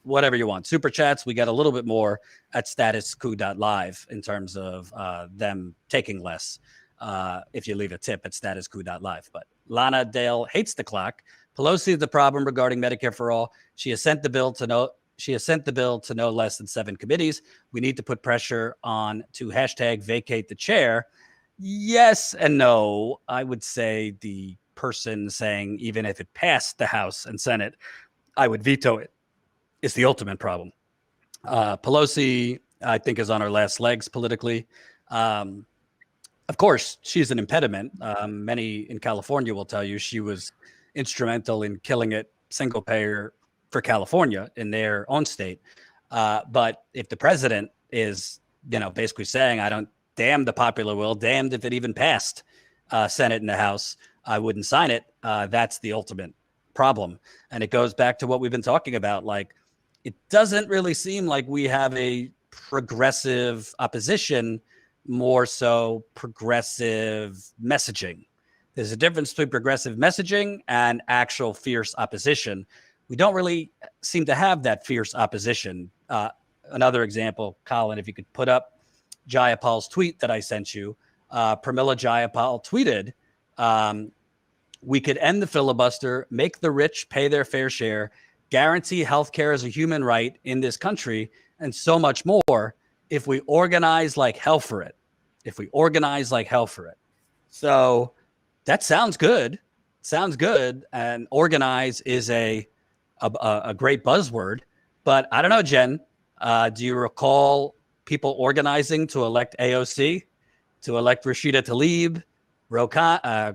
whatever you want. Super chats, we get a little bit more at statuscoup.live in terms of them taking less if you leave a tip at statuscoup.live. But Lana Dale hates the clock. Pelosi is the problem regarding Medicare for all. She has sent the bill to no less than 7 committees. We need to put pressure on to #vacate the chair. Yes and no. I would say the person saying even if it passed the House and Senate, I would veto it is the ultimate problem. Pelosi, I think, is on her last legs politically. Of course, she's an impediment. Many in California will tell you she was instrumental in killing it single payer for California in their own state. But if the president is, basically saying, I don't damn the popular will, damned if it even passed Senate and the House, I wouldn't sign it. That's the ultimate problem. And it goes back to what we've been talking about. Like, it doesn't really seem like we have a progressive opposition, more so progressive messaging. There's a difference between progressive messaging and actual fierce opposition. We don't really seem to have that fierce opposition. Another example, Colin, if you could put up Jayapal's tweet that I sent you. Pramila Jayapal tweeted, we could end the filibuster, make the rich pay their fair share, guarantee healthcare as a human right in this country, and so much more if we organize like hell for it. So that sounds good. And organize is a great buzzword. But I don't know, Jen, do you recall people organizing to elect AOC, to elect Rashida Tlaib,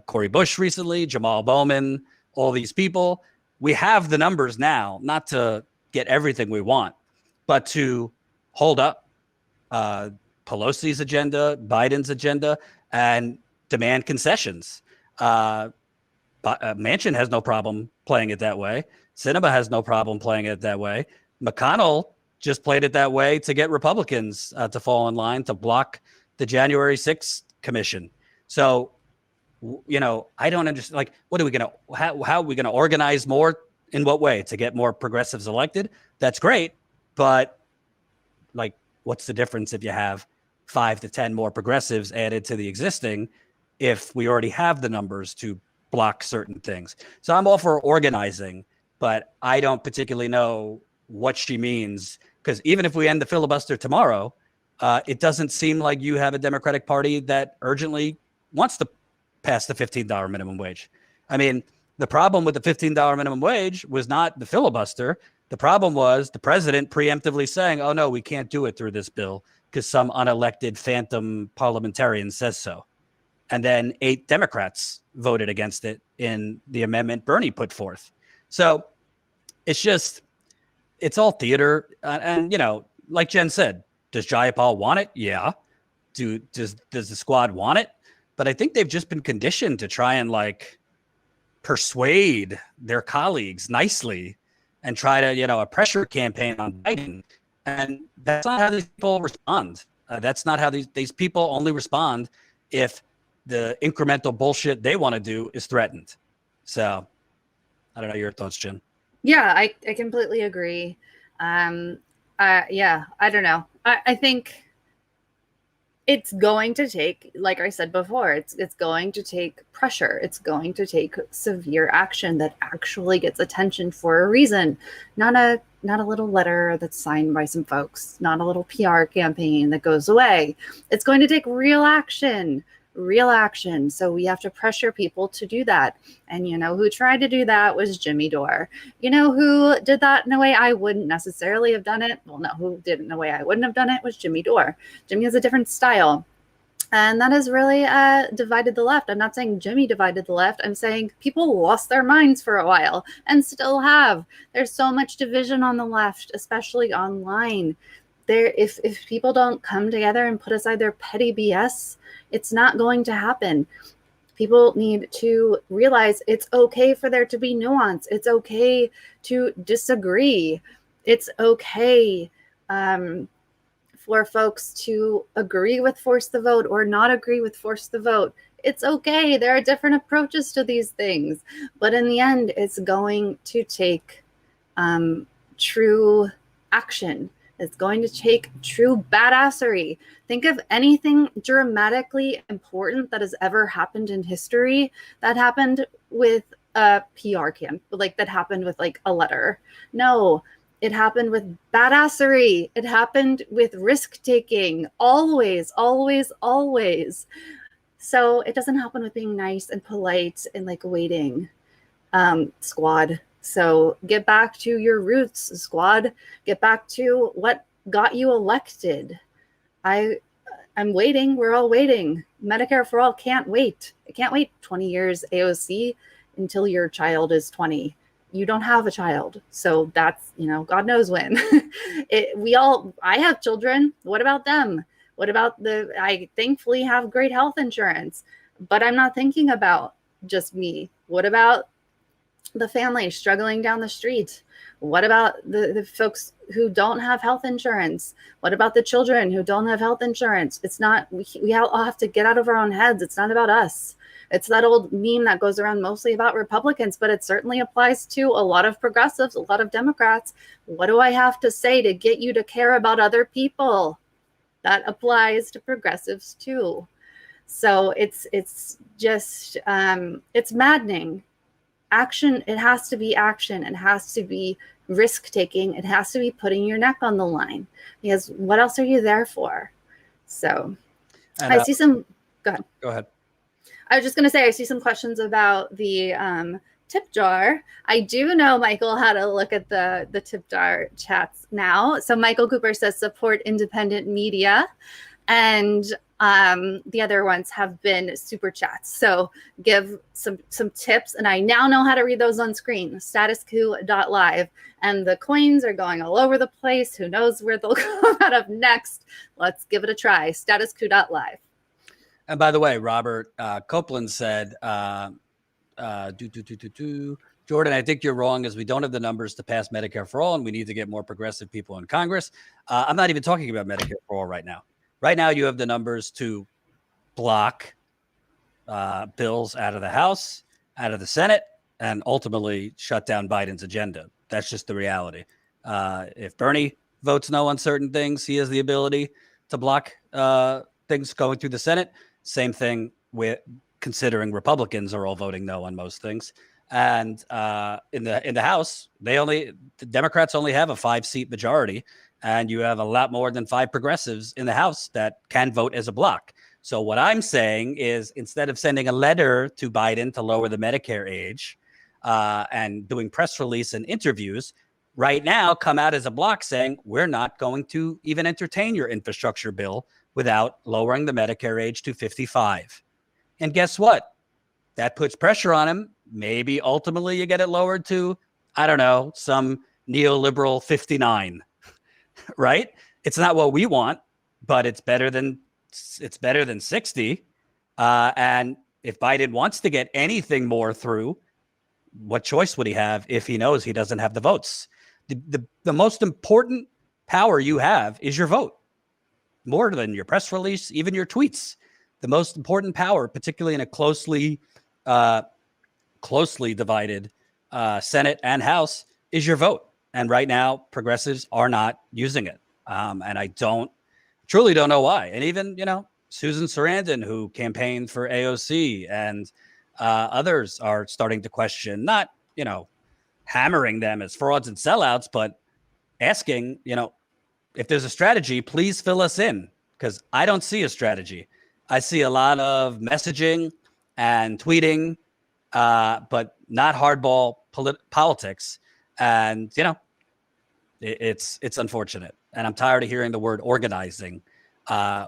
Cori Bush recently, Jamal Bowman, all these people? We have the numbers now, not to get everything we want, but to hold up Pelosi's agenda, Biden's agenda, and demand concessions. Manchin has no problem playing it that way. Sinema has no problem playing it that way. McConnell just played it that way to get Republicans to fall in line to block the January 6th commission. So, I don't understand. Like, what are we going to, how are we going to organize more? In what way? To get more progressives elected? That's great. But like, what's the difference if you have 5 to 10 more progressives added to the existing if we already have the numbers to block certain things? So I'm all for organizing, but I don't particularly know what she means, because even if we end the filibuster tomorrow, it doesn't seem like you have a Democratic Party that urgently wants to pass the $15 minimum wage. I mean, the problem with the $15 minimum wage was not the filibuster. The problem was the president preemptively saying, oh, no, we can't do it through this bill because some unelected phantom parliamentarian says so. And then 8 Democrats voted against it in the amendment Bernie put forth. So it's all theater. And like Jen said, does Jayapal want it? Yeah. Does the squad want it? But I think they've just been conditioned to try and persuade their colleagues nicely and try to, a pressure campaign on Biden. And that's not how these people respond. That's not how these people only respond if the incremental bullshit they want to do is threatened. So I don't know your thoughts, Jen. Yeah, I completely agree. Yeah, I don't know. I think it's going to take, like I said before, it's going to take pressure. It's going to take severe action that actually gets attention for a reason, not a little letter that's signed by some folks, not a little PR campaign that goes away. It's going to take real action. So we have to pressure people to do that. And you know who tried to do that was Jimmy Dore. You know who did that in a way I wouldn't necessarily have done it? Well, no, who did it in a way I wouldn't have done it was Jimmy Dore. Jimmy has a different style. And that has really divided the left. I'm not saying Jimmy divided the left. I'm saying people lost their minds for a while and still have. There's so much division on the left, especially online. If people don't come together and put aside their petty BS, it's not going to happen. People need to realize it's okay for there to be nuance. It's okay to disagree. It's okay for folks to agree with force the vote or not agree with force the vote. It's okay. There are different approaches to these things. But in the end, it's going to take true action. It's going to take true badassery. Think of anything dramatically important that has ever happened in history that happened with a PR camp, like that happened with like a letter. No, it happened with badassery. It happened with risk taking. Always, always, always. So it doesn't happen with being nice and polite and like waiting, squad. So get back to your roots, squad. Get back to what got you elected. I'm waiting. We're all waiting. Medicare for all can't wait. It can't wait 20 years AOC until your child is 20. You don't have a child. So that's, God knows when. I have children. What about them? What about I thankfully have great health insurance, but I'm not thinking about just me. What about the family struggling down the street? What about the folks who don't have health insurance? What about the children who don't have health insurance? It's not, we all have to get out of our own heads. It's not about us. It's that old meme that goes around mostly about Republicans, but it certainly applies to a lot of progressives, a lot of Democrats. What do I have to say to get you to care about other people? That applies to progressives too. So it's just, it's maddening. Action, it has to be action. It has to be risk taking. It has to be putting your neck on the line, because what else are you there for? So I see some, go ahead. I was just going to say, I see some questions about the tip jar. I do know Michael how to look at the tip jar chats now. So Michael Cooper says support independent media, and the other ones have been super chats. So give some tips, and I now know how to read those on screen. Statuscoup.live, and the coins are going all over the place. Who knows where they'll come out of next? Let's give it a try. Statuscoup.live. And by the way, Robert Copeland said, Jordan, I think you're wrong, as we don't have the numbers to pass Medicare for all, and we need to get more progressive people in Congress. I'm not even talking about Medicare for all right now. Right now, you have the numbers to block bills out of the House, out of the Senate, and ultimately shut down Biden's agenda. That's just the reality. If Bernie votes no on certain things, he has the ability to block things going through the Senate. Same thing with considering Republicans are all voting no on most things. And in the House, the Democrats only have a 5-seat majority, and you have a lot more than 5 progressives in the House that can vote as a bloc. So what I'm saying is, instead of sending a letter to Biden to lower the Medicare age and doing press release and interviews, right now come out as a bloc saying, we're not going to even entertain your infrastructure bill without lowering the Medicare age to 55. And guess what? That puts pressure on him. Maybe ultimately you get it lowered to, I don't know, some neoliberal 59, right? It's not what we want, but it's better than 60. And if Biden wants to get anything more through, what choice would he have if he knows he doesn't have the votes? The most important power you have is your vote, more than your press release, even your tweets. The most important power, particularly in a closely divided Senate and House, is your vote. And right now, progressives are not using it. And I truly don't know why. And even, Susan Sarandon, who campaigned for AOC, and others are starting to question, not, hammering them as frauds and sellouts, but asking, if there's a strategy, please fill us in, because I don't see a strategy. I see a lot of messaging and tweeting, but not hardball politics. And, it's unfortunate. And I'm tired of hearing the word organizing.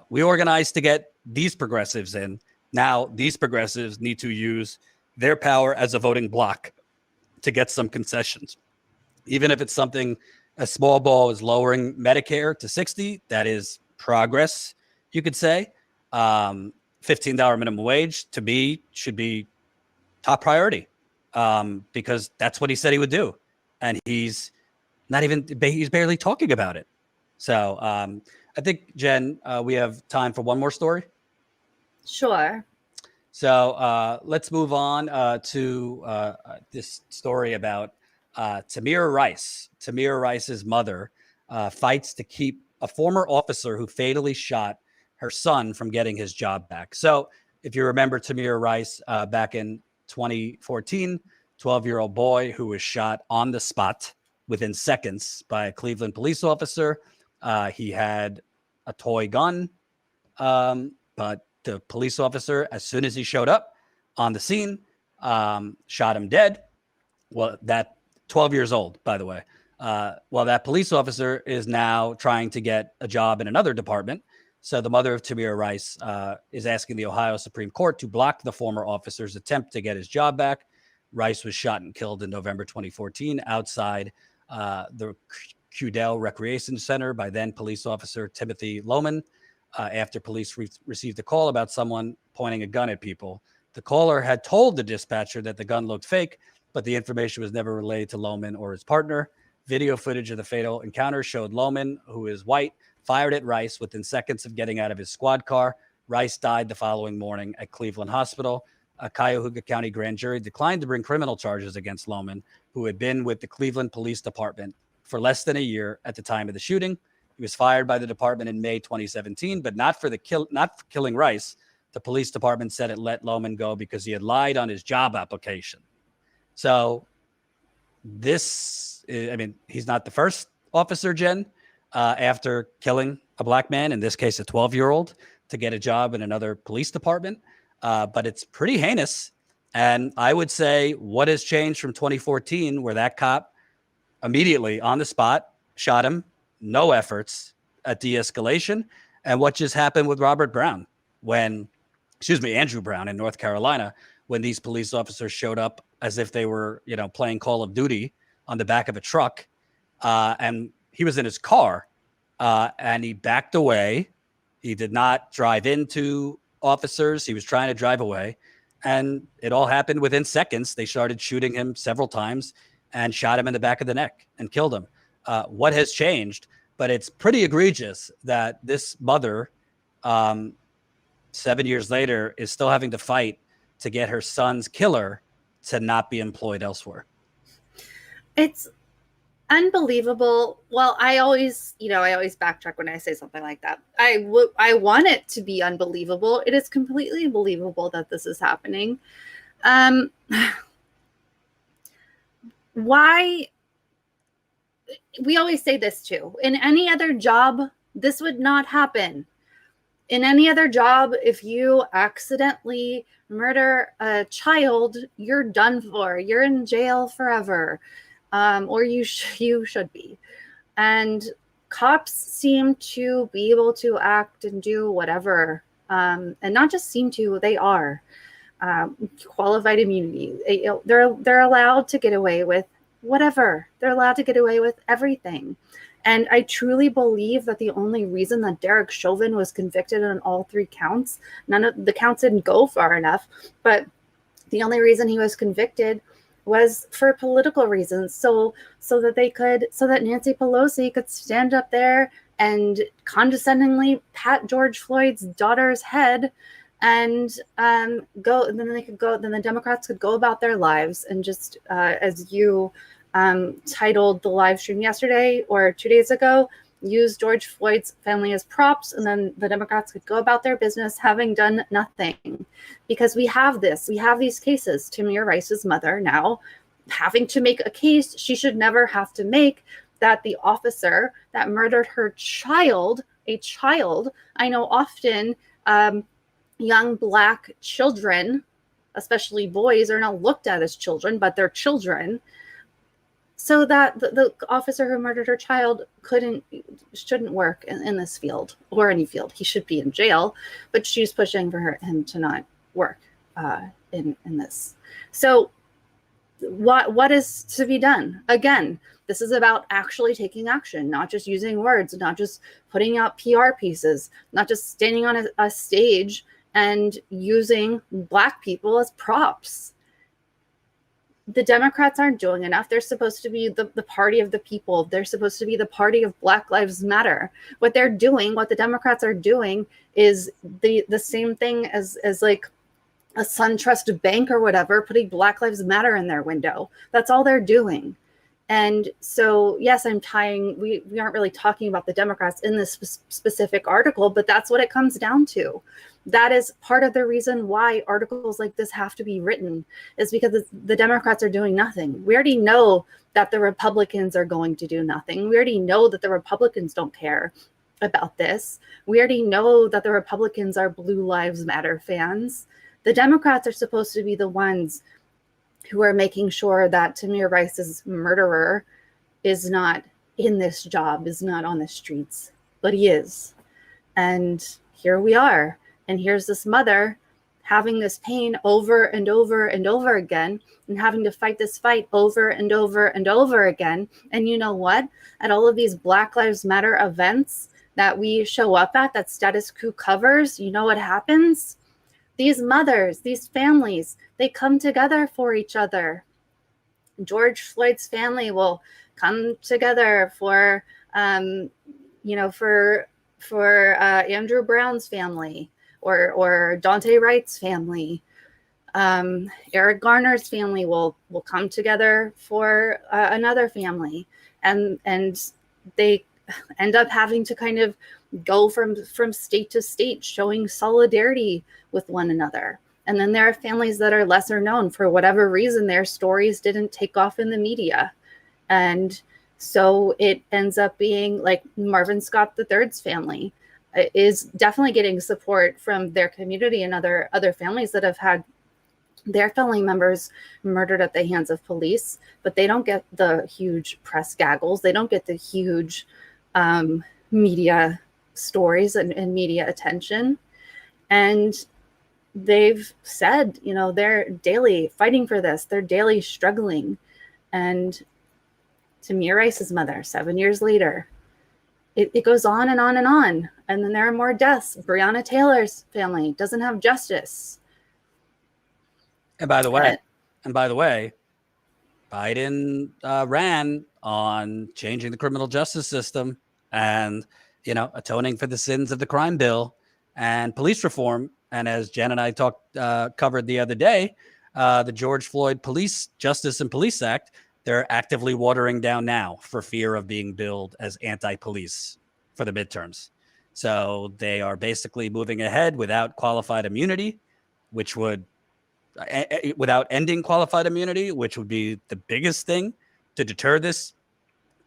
We organized to get these progressives in. Now these progressives need to use their power as a voting bloc to get some concessions. Even if it's something as small ball as lowering Medicare to 60, that is progress, you could say. $15 minimum wage, to me, should be top priority, because that's what he said he would do. And he's barely talking about it. So I think, Jen, we have time for one more story. Sure. So let's move on to this story about Tamir Rice. Tamir Rice's mother fights to keep a former officer who fatally shot her son from getting his job back. So if you remember Tamir Rice, back in 2014, 12-year-old boy who was shot on the spot within seconds by a Cleveland police officer. He had a toy gun, but the police officer, as soon as he showed up on the scene, shot him dead. Well, that 12 years old, by the way. Well, that police officer is now trying to get a job in another department. So the mother of Tamir Rice is asking the Ohio Supreme Court to block the former officer's attempt to get his job back. Rice was shot and killed in November 2014 outside the Cudell Recreation Center by then police officer Timothy Lohman, after police received a call about someone pointing a gun at people. The caller had told the dispatcher that the gun looked fake, but the information was never relayed to Lohman or his partner. Video footage of the fatal encounter showed Lohman, who is white, fired at Rice within seconds of getting out of his squad car. Rice died the following morning at Cleveland Hospital. A Cuyahoga County grand jury declined to bring criminal charges against Lohman, who had been with the Cleveland Police Department for less than a year at the time of the shooting. He was fired by the department in May 2017, but not for killing Rice. The police department said it let Lohman go because he had lied on his job application. So he's not the first officer, Jen, after killing a black man, in this case a 12-year-old, to get a job in another police department. But it's pretty heinous. And I would say, what has changed from 2014, where that cop immediately on the spot shot him, no efforts at de-escalation, and what just happened with Andrew Brown in North Carolina, when these police officers showed up as if they were, playing Call of Duty on the back of a truck. And he was in his car, and he backed away. He did not drive into officers. He was trying to drive away, and it all happened within seconds. They started shooting him several times and shot him in the back of the neck and killed him. What has changed? But it's pretty egregious that this mother, 7 years later, is still having to fight to get her son's killer to not be employed elsewhere. It's unbelievable. Well, I always backtrack when I say something like that. I want it to be unbelievable. It is completely believable that this is happening. Why? We always say this too. In any other job, this would not happen. In any other job, if you accidentally murder a child, you're done for. You're in jail forever. Or you should be. And cops seem to be able to act and do whatever. And not just seem to, they are. Qualified immunity. They're allowed to get away with whatever. They're allowed to get away with everything. And I truly believe that the only reason that Derek Chauvin was convicted on all 3 counts, none of the counts didn't go far enough, but the only reason he was convicted was for political reasons, so that Nancy Pelosi could stand up there and condescendingly pat George Floyd's daughter's head and go, and then the Democrats could go about their lives and just, as you titled the live stream yesterday or 2 days ago, use George Floyd's family as props, and then the Democrats could go about their business having done nothing. Because we have these cases. Tamir Rice's mother now having to make a case she should never have to make, that the officer that murdered her child, a child, I know often young Black children, especially boys, are not looked at as children, but they're children. So that the officer who murdered her child shouldn't work in this field or any field. He should be in jail, but she's pushing for him to not work in this. So what is to be done? Again, this is about actually taking action, not just using words, not just putting out PR pieces, not just standing on a stage and using Black people as props. The Democrats aren't doing enough. They're supposed to be the party of the people. They're supposed to be the party of Black Lives Matter. What the Democrats are doing is the same thing as like a SunTrust bank or whatever, putting Black Lives Matter in their window. That's all they're doing. And so, yes, we aren't really talking about the Democrats in this specific article, but that's what it comes down to. That is part of the reason why articles like this have to be written, is because the Democrats are doing nothing. We already know that the Republicans are going to do nothing. We already know that the Republicans don't care about this. We already know that the Republicans are Blue Lives Matter fans. The Democrats are supposed to be the ones who are making sure that Tamir Rice's murderer is not in this job, is not on the streets, but he is. And here we are. And here's this mother having this pain over and over and over again, and having to fight this fight over and over and over again. And you know what? At all of these Black Lives Matter events that we show up at, that Status Coup covers, you know what happens? These mothers, these families, they come together for each other. George Floyd's family will come together for Andrew Brown's family, or Daunte Wright's family. Eric Garner's family will come together for another family, and they end up having to kind of go from state to state, showing solidarity with one another. And then there are families that are lesser known. For whatever reason, their stories didn't take off in the media. And so it ends up being like Marvin Scott III's family is definitely getting support from their community and other families that have had their family members murdered at the hands of police, but they don't get the huge press gaggles. They don't get the huge media stories and media attention. And they've said, they're daily fighting for this. They're daily struggling. And Tamir Rice's mother, 7 years later, it goes on and on and on. And then there are more deaths. Breonna Taylor's family doesn't have justice. And by the way, Biden ran on changing the criminal justice system and, atoning for the sins of the crime bill and police reform. And as Jen and I covered the other day, the George Floyd Police Justice and Police Act, they're actively watering down now for fear of being billed as anti-police for the midterms. So they are basically moving ahead without qualified immunity, without ending qualified immunity, which would be the biggest thing to deter this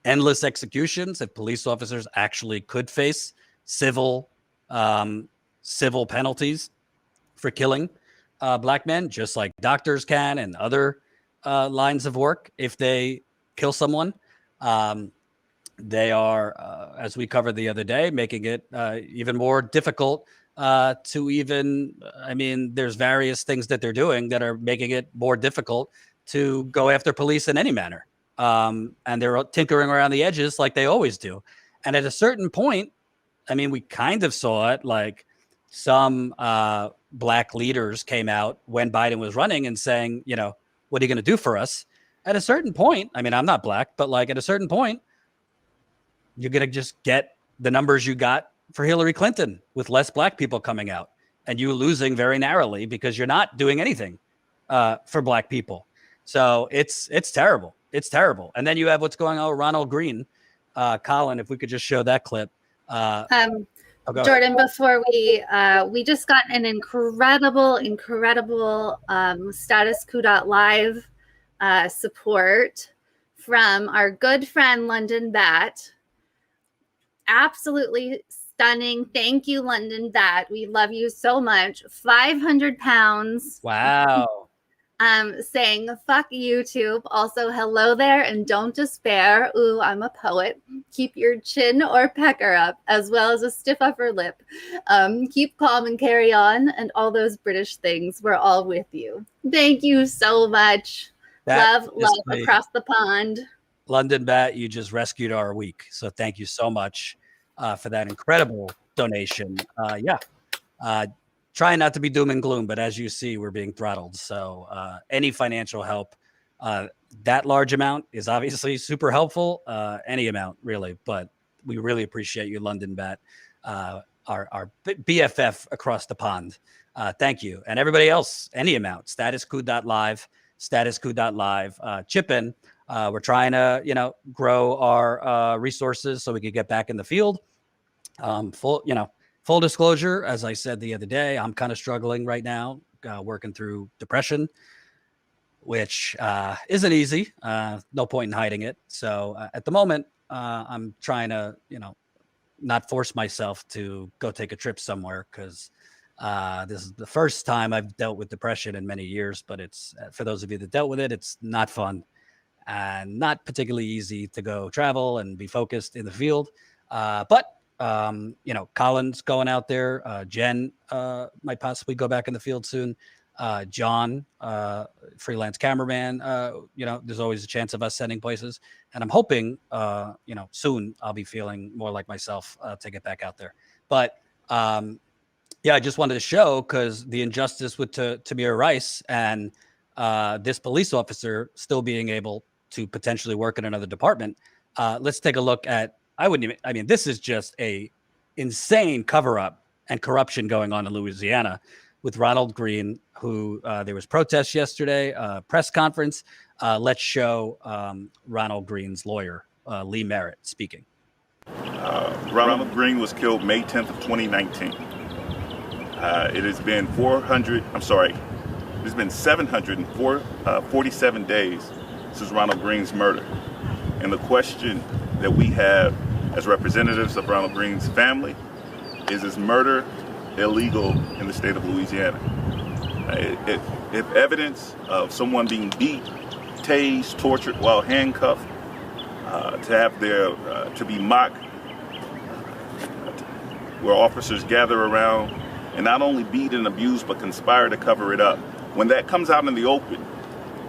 endless executions. If police officers actually could face civil penalties for killing Black men, just like doctors can and other lines of work if they kill someone. They are, as we covered the other day, making it even more difficult there's various things that they're doing that are making it more difficult to go after police in any manner. And they're tinkering around the edges like they always do. And at a certain point, we kind of saw it, like some Black leaders came out when Biden was running and saying, what are you going to do for us? At a certain point, I'm not Black, but like at a certain point, you're going to just get the numbers you got for Hillary Clinton with less Black people coming out and you losing very narrowly because you're not doing anything for Black people. So it's terrible. It's terrible. And then you have what's going on with Ronald Green, Colin, if we could just show that clip. Go ahead. Jordan, before we just got an incredible Status Coup.live support from our good friend London Bat. Absolutely stunning. Thank you, London Bat. We love you so much. 500 pounds. Wow. Saying fuck YouTube. Also, hello there and don't despair. Ooh, I'm a poet. Keep your chin or pecker up, as well as a stiff upper lip. Keep calm and carry on, and all those British things. We're all with you. Thank you so much. Love across the pond. London Bat, you just rescued our week. So thank you so much for that incredible donation. Trying not to be doom and gloom, but as you see, we're being throttled. So any financial help, that large amount is obviously super helpful. Any amount, really. But we really appreciate you, London Bat, our BFF across the pond. Thank you. And everybody else, any amount, statuscoup.live, statuscoup.live. Chip in. We're trying to, grow our resources so we could get back in the field. Full disclosure, as I said the other day, I'm kind of struggling right now, working through depression, which isn't easy. No point in hiding it. So at the moment, I'm trying to, not force myself to go take a trip somewhere because this is the first time I've dealt with depression in many years. But it's for those of you that dealt with it, it's not fun and not particularly easy to go travel and be focused in the field. But Colin's going out there. Jenn might possibly go back in the field soon. John, freelance cameraman, there's always a chance of us sending places. And I'm hoping, soon I'll be feeling more like myself to get back out there. But I just wanted to show because the injustice with Tamir Rice and this police officer still being able to potentially work in another department. Let's take a look at, this is just a insane cover up and corruption going on in Louisiana with Ronald Greene, who there was protests yesterday, press conference. Let's show Ronald Greene's lawyer, Lee Merritt, speaking. Ronald Greene was killed May 10th of 2019. It has been 747 days since Ronald Greene's murder. And the question that we have as representatives of Ronald Greene's family is murder illegal in the state of Louisiana? If evidence of someone being beat, tased, tortured while handcuffed, to be mocked, where officers gather around and not only beat and abuse but conspire to cover it up, when that comes out in the open,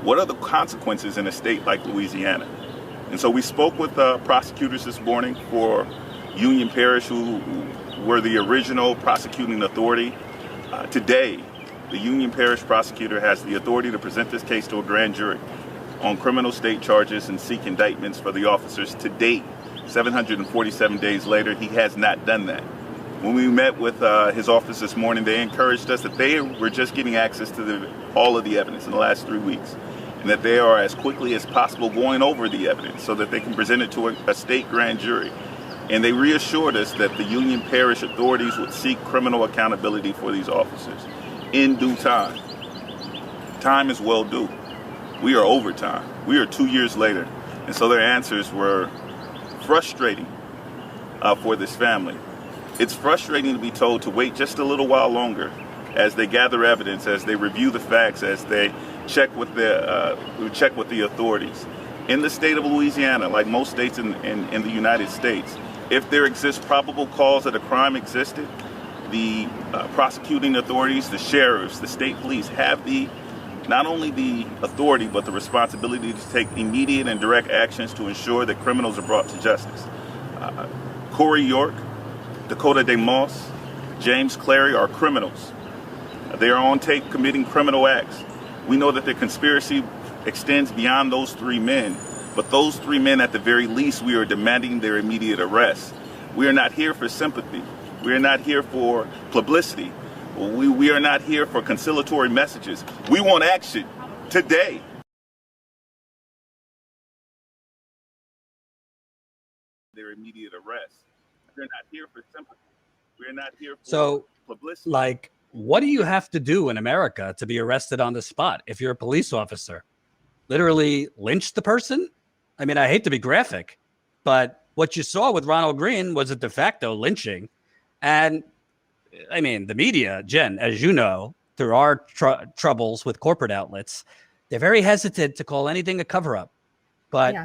what are the consequences in a state like Louisiana? And so we spoke with prosecutors this morning for Union Parish, who were the original prosecuting authority. Today, the Union Parish prosecutor has the authority to present this case to a grand jury on criminal state charges and seek indictments for the officers. To date, 747 days later, he has not done that. When we met with his office this morning, they encouraged us that they were just getting access to all of the evidence in the last 3 weeks, and that they are as quickly as possible going over the evidence so that they can present it to a state grand jury. And they reassured us that the Union Parish authorities would seek criminal accountability for these officers in due time. Time is well due. We are over time. We are 2 years later. And so their answers were frustrating for this family. It's frustrating to be told to wait just a little while longer as they gather evidence, as they review the facts, as they check with the authorities. In the state of Louisiana, like most states in the United States, if there exists probable cause that a crime existed, the prosecuting authorities, the sheriffs, the state police have not only the authority but the responsibility to take immediate and direct actions to ensure that criminals are brought to justice. Corey York, Dakota DeMoss, James Clary are criminals. They are on tape committing criminal acts. We know that the conspiracy extends beyond those 3 men, but those 3 men, at the very least, we are demanding their immediate arrest. We are not here for sympathy. We are not here for publicity. We are not here for conciliatory messages. We want action today. immediate arrest. They're not here for sympathy. We're not here for So, publicity. like, what do you have to do in America to be arrested on the spot if you're a police officer? Literally lynch the person? I mean, I hate to be graphic, but what you saw with Ronald Green was a de facto lynching. And I mean, the media, Jen, as you know, through our troubles with corporate outlets, they're very hesitant to call anything a cover-up. But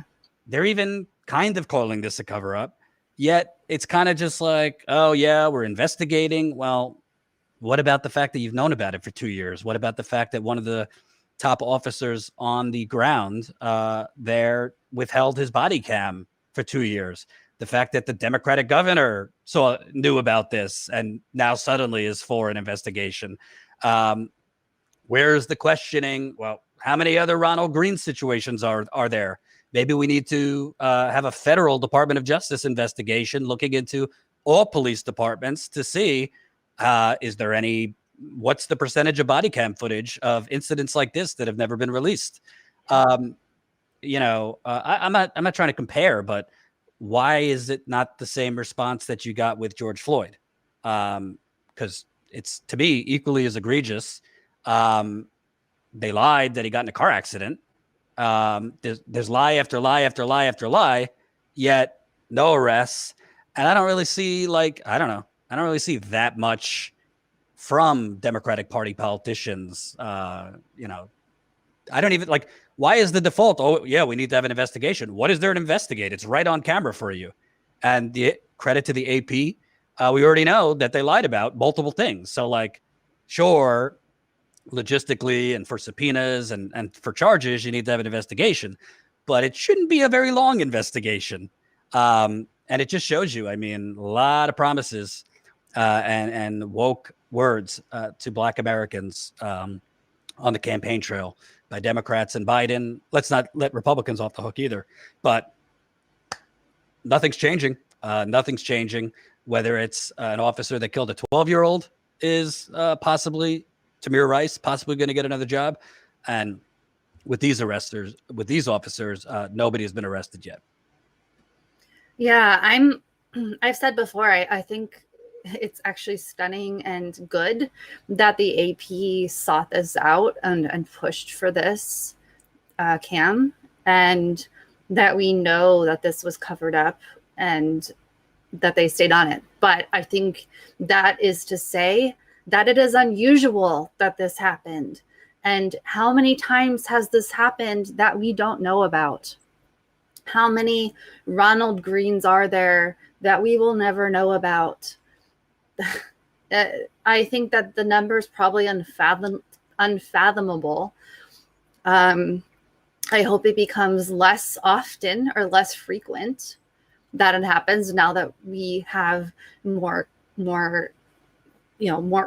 they're even kind of calling this a cover-up. Yet it's kind of just like, oh, yeah, we're investigating. Well, what about the fact that you've known about it for 2 years? What about the fact that one of the top officers on the ground there withheld his body cam for 2 years? The fact that the Democratic governor knew about this and now suddenly is for an investigation. Where's the questioning? Well, how many other Ronald Green situations are there? Maybe we need to have a federal Department of Justice investigation looking into all police departments to see what's the percentage of body cam footage of incidents like this that have never been released? I'm not trying to compare, but why is it not the same response that you got with George Floyd? Because it's, to me, equally as egregious. They lied that he got in a car accident. There's lie after lie after lie after lie, yet no arrests. And I don't really see I don't really see that much from Democratic Party politicians. I don't even why is the default? Oh yeah, we need to have an investigation. What is there to investigate? It's right on camera for you. And the credit to the AP, we already know that they lied about multiple things. So sure, logistically and for subpoenas and for charges, you need to have an investigation, but it shouldn't be a very long investigation. And it just shows you, I mean, a lot of promises and woke words to Black Americans on the campaign trail by Democrats and Biden. Let's not let Republicans off the hook either, but nothing's changing. Nothing's changing. Whether it's an officer that killed a 12-year-old is possibly Tamir Rice, possibly going to get another job. And with these officers, nobody has been arrested yet. Yeah, I've said before, I think it's actually stunning and good that the AP sought this out and pushed for this cam, and that we know that this was covered up and that they stayed on it. But I think that is to say that it is unusual that this happened. And how many times has this happened that we don't know about? How many Ronald Greens are there that we will never know about? I think that the number is probably unfathomable. I hope it becomes less often or less frequent that it happens now that we have more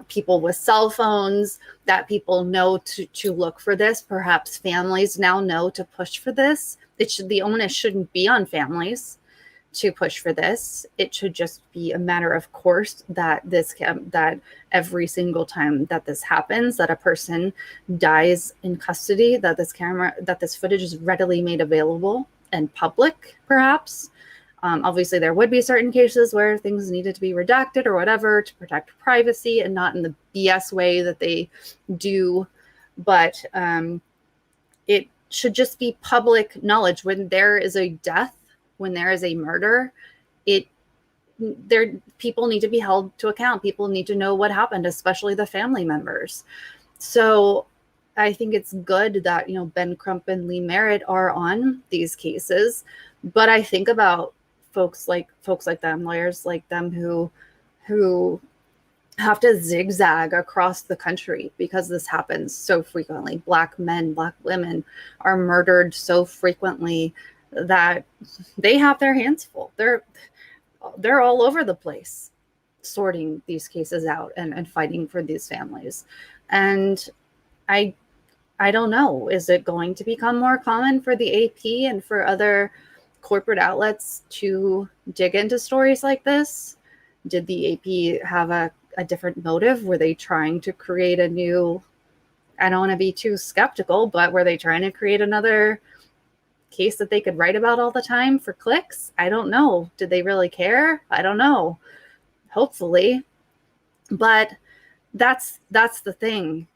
people with cell phones, that people know to look for this. Perhaps families now know to push for this. The onus shouldn't be on families to push for this. It should just be a matter of course that that every single time that this happens, that a person dies in custody, that this footage is readily made available and public, perhaps. Obviously, there would be certain cases where things needed to be redacted or whatever to protect privacy and not in the BS way that they do. But it should just be public knowledge. When there is a death, when there is a murder, people need to be held to account. People need to know what happened, especially the family members. So I think it's good that, Ben Crump and Lee Merritt are on these cases. But I think about folks like them, lawyers like them who have to zigzag across the country because this happens so frequently. Black men, Black women are murdered so frequently that they have their hands full. They're all over the place sorting these cases out and fighting for these families. And I don't know, is it going to become more common for the AP and for other corporate outlets to dig into stories like this? Did the AP have a different motive? Were they trying to create a new, I don't want to be too skeptical, but were they trying to create another case that they could write about all the time for clicks? I don't know. Did they really care? I don't know. Hopefully. But that's the thing.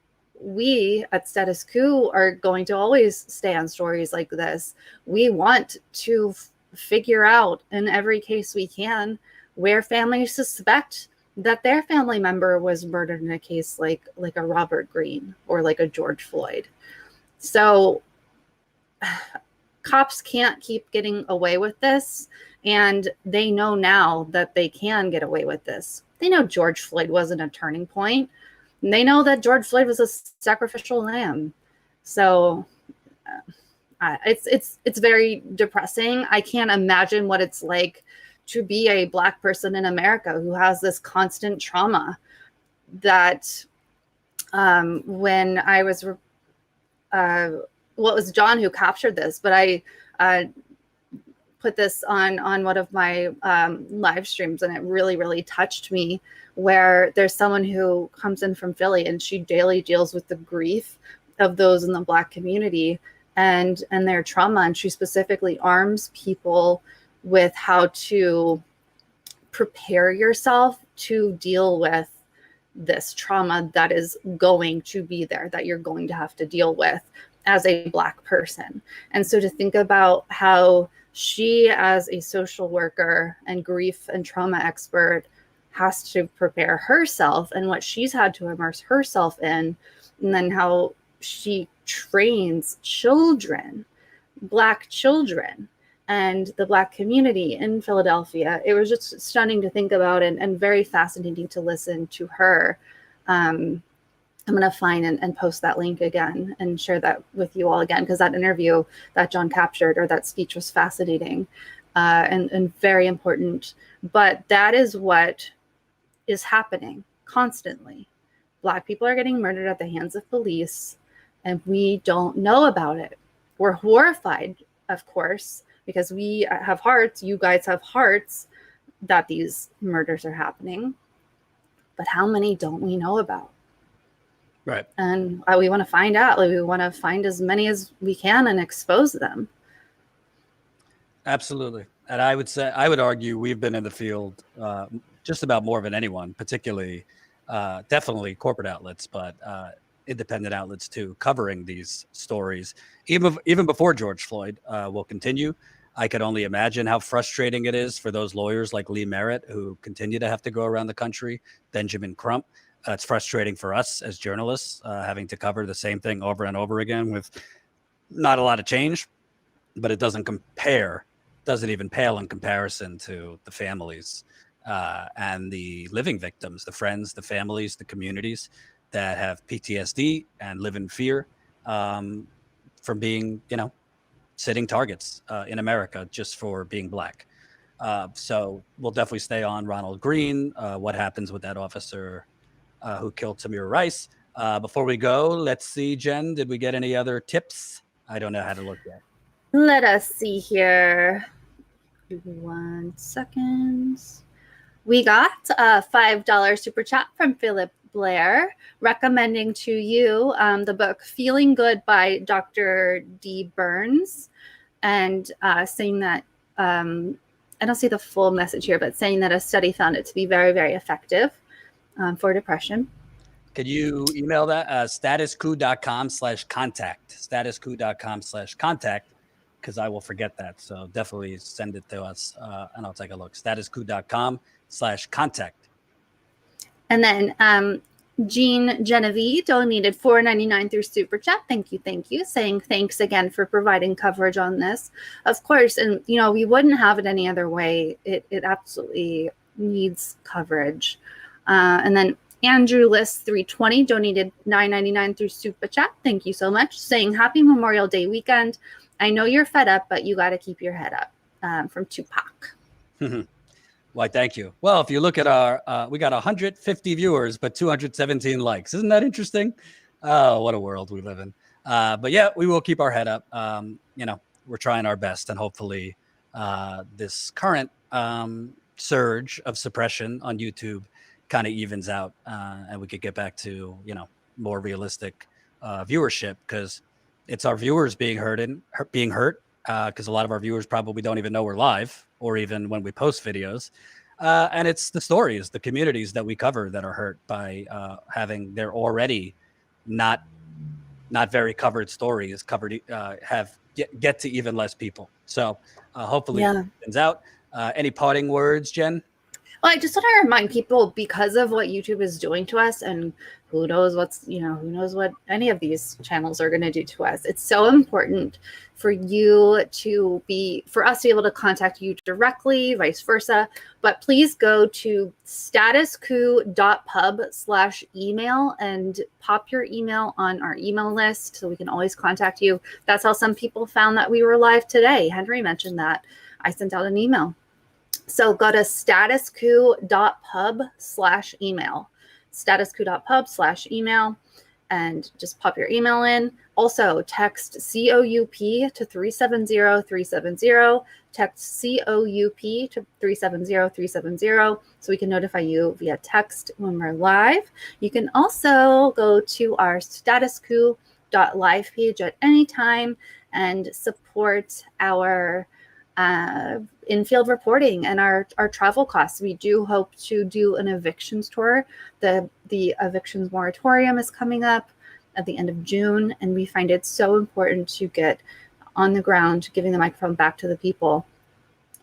We at Status Coup are going to always stay on stories like this. We want to figure out in every case we can where families suspect that their family member was murdered in a case like a Robert Greene or like a George Floyd. So cops can't keep getting away with this, and they know now that they can get away with this. They know George Floyd wasn't a turning point. And they know that George Floyd was a sacrificial lamb. So it's very depressing. I can't imagine what it's like to be a Black person in America who has this constant trauma that when I was, well, it was John who captured this, but I put this on one of my live streams, and it really, really touched me, where there's someone who comes in from Philly and she daily deals with the grief of those in the Black community and their trauma. And she specifically arms people with how to prepare yourself to deal with this trauma that is going to be there, that you're going to have to deal with as a Black person. And so to think about how she, as a social worker and grief and trauma expert, has to prepare herself and what she's had to immerse herself in, and then how she trains children, Black children, and the Black community in Philadelphia. It was just stunning to think about and very fascinating to listen to her. I'm going to find and post that link again and share that with you all again, because that interview that John captured, or that speech, was fascinating and very important. But that is what is happening constantly. Black people are getting murdered at the hands of police, and we don't know about it. We're horrified, of course, because we have hearts, you guys have hearts, that these murders are happening. But how many don't we know about? Right. And we want to find out. Like, we want to find as many as we can and expose them. Absolutely. And I would argue we've been in the field just about more than anyone, particularly, definitely corporate outlets, but independent outlets too, covering these stories. Even before George Floyd will continue. I could only imagine how frustrating it is for those lawyers like Lee Merritt, who continue to have to go around the country, Benjamin Crump. It's frustrating for us as journalists, having to cover the same thing over and over again with not a lot of change, but it doesn't even pale in comparison to the families and the living victims, the friends, the families, the communities that have PTSD and live in fear from being, sitting targets in America just for being Black. So we'll definitely stay on Ronald Greene, what happens with that officer who killed Tamir Rice. Before we go, let's see, Jen, did we get any other tips? I don't know how to look yet. Let us see here. 1 second. We got a $5 super chat from Philip Blair, recommending to you the book Feeling Good by Dr. D. Burns, and saying that, I don't see the full message here, but saying that a study found it to be very, very effective for depression. Could you email that? statuscoup.com/contact. statuscoup.com/contact, because I will forget that. So definitely send it to us and I'll take a look. statuscoup.com/contact. And then Jean Genevieve donated $4.99 through Super Chat. Thank you. Saying thanks again for providing coverage on this. Of course, and we wouldn't have it any other way. It absolutely needs coverage. And then Andrew List 320 donated $9.99 through Super Chat. Thank you so much. Saying happy Memorial Day weekend. I know you're fed up, but you got to keep your head up. From Tupac. Why, thank you. Well, if you look at our, we got 150 viewers, but 217 likes. Isn't that interesting? Oh, what a world we live in. But yeah, we will keep our head up. We're trying our best, and hopefully this current surge of suppression on YouTube kind of evens out and we could get back to, more realistic viewership, because it's our viewers being hurt because a lot of our viewers probably don't even know we're live or even when we post videos. And it's the stories, the communities that we cover that are hurt by having their already not very covered stories covered, get to even less people. So hopefully it turns out. Any parting words, Jen? Well, I just want to remind people, because of what YouTube is doing to us, and who knows what any of these channels are going to do to us. It's so important for us to be able to contact you directly, vice versa. But please go to statuscoup.pub/email and pop your email on our email list so we can always contact you. That's how some people found that we were live today. Henry mentioned that. I sent out an email. So go to statuscoup.pub/email, statuscoup.pub/email, and just pop your email in. Also, text COUP to 370-370. Text COUP to 370-370 so we can notify you via text when we're live. You can also go to our statuscoup.live page at any time and support our in-field reporting and our travel costs. We do hope to do an evictions tour. The evictions moratorium is coming up at the end of June, and we find it so important to get on the ground, giving the microphone back to the people.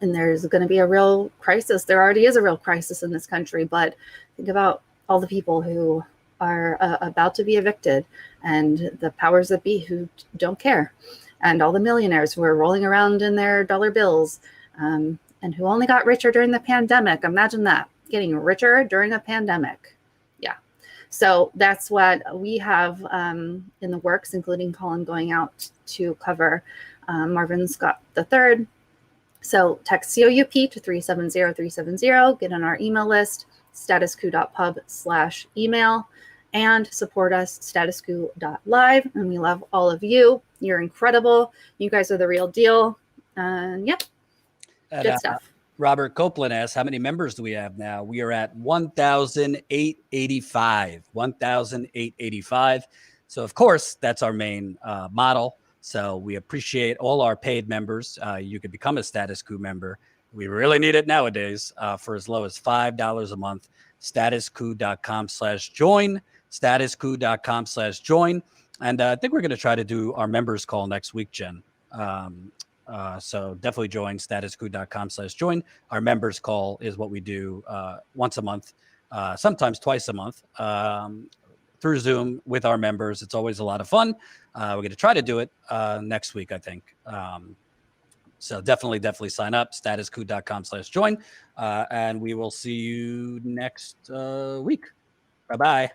And there's going to be a real crisis. There already is a real crisis in this country, but think about all the people who are about to be evicted and the powers that be who don't care, and all the millionaires who are rolling around in their dollar bills, and who only got richer during the pandemic. Imagine that, getting richer during a pandemic. Yeah. So that's what we have in the works, including Colin going out to cover Marvin Scott III. So text COUP to 370-370, get on our email list, statuscoup.pub/email, and support us, statuscoup.live. And we love all of you. You're incredible. You guys are the real deal. Yep. Good stuff. Robert Copeland asks, how many members do we have now? We are at 1,885. 1,885. So, of course, that's our main model. So we appreciate all our paid members. You could become a Status Coup member. We really need it nowadays for as low as $5 a month. Statuscoup.com/join. Statuscoup.com/join. And I think we're going to try to do our members call next week, Jen. So definitely join statuscoup.com/join. Our members call is what we do once a month, sometimes twice a month through Zoom with our members. It's always a lot of fun. We're going to try to do it next week, I think. So definitely sign up, statuscoup.com/join. And we will see you next week. Bye-bye.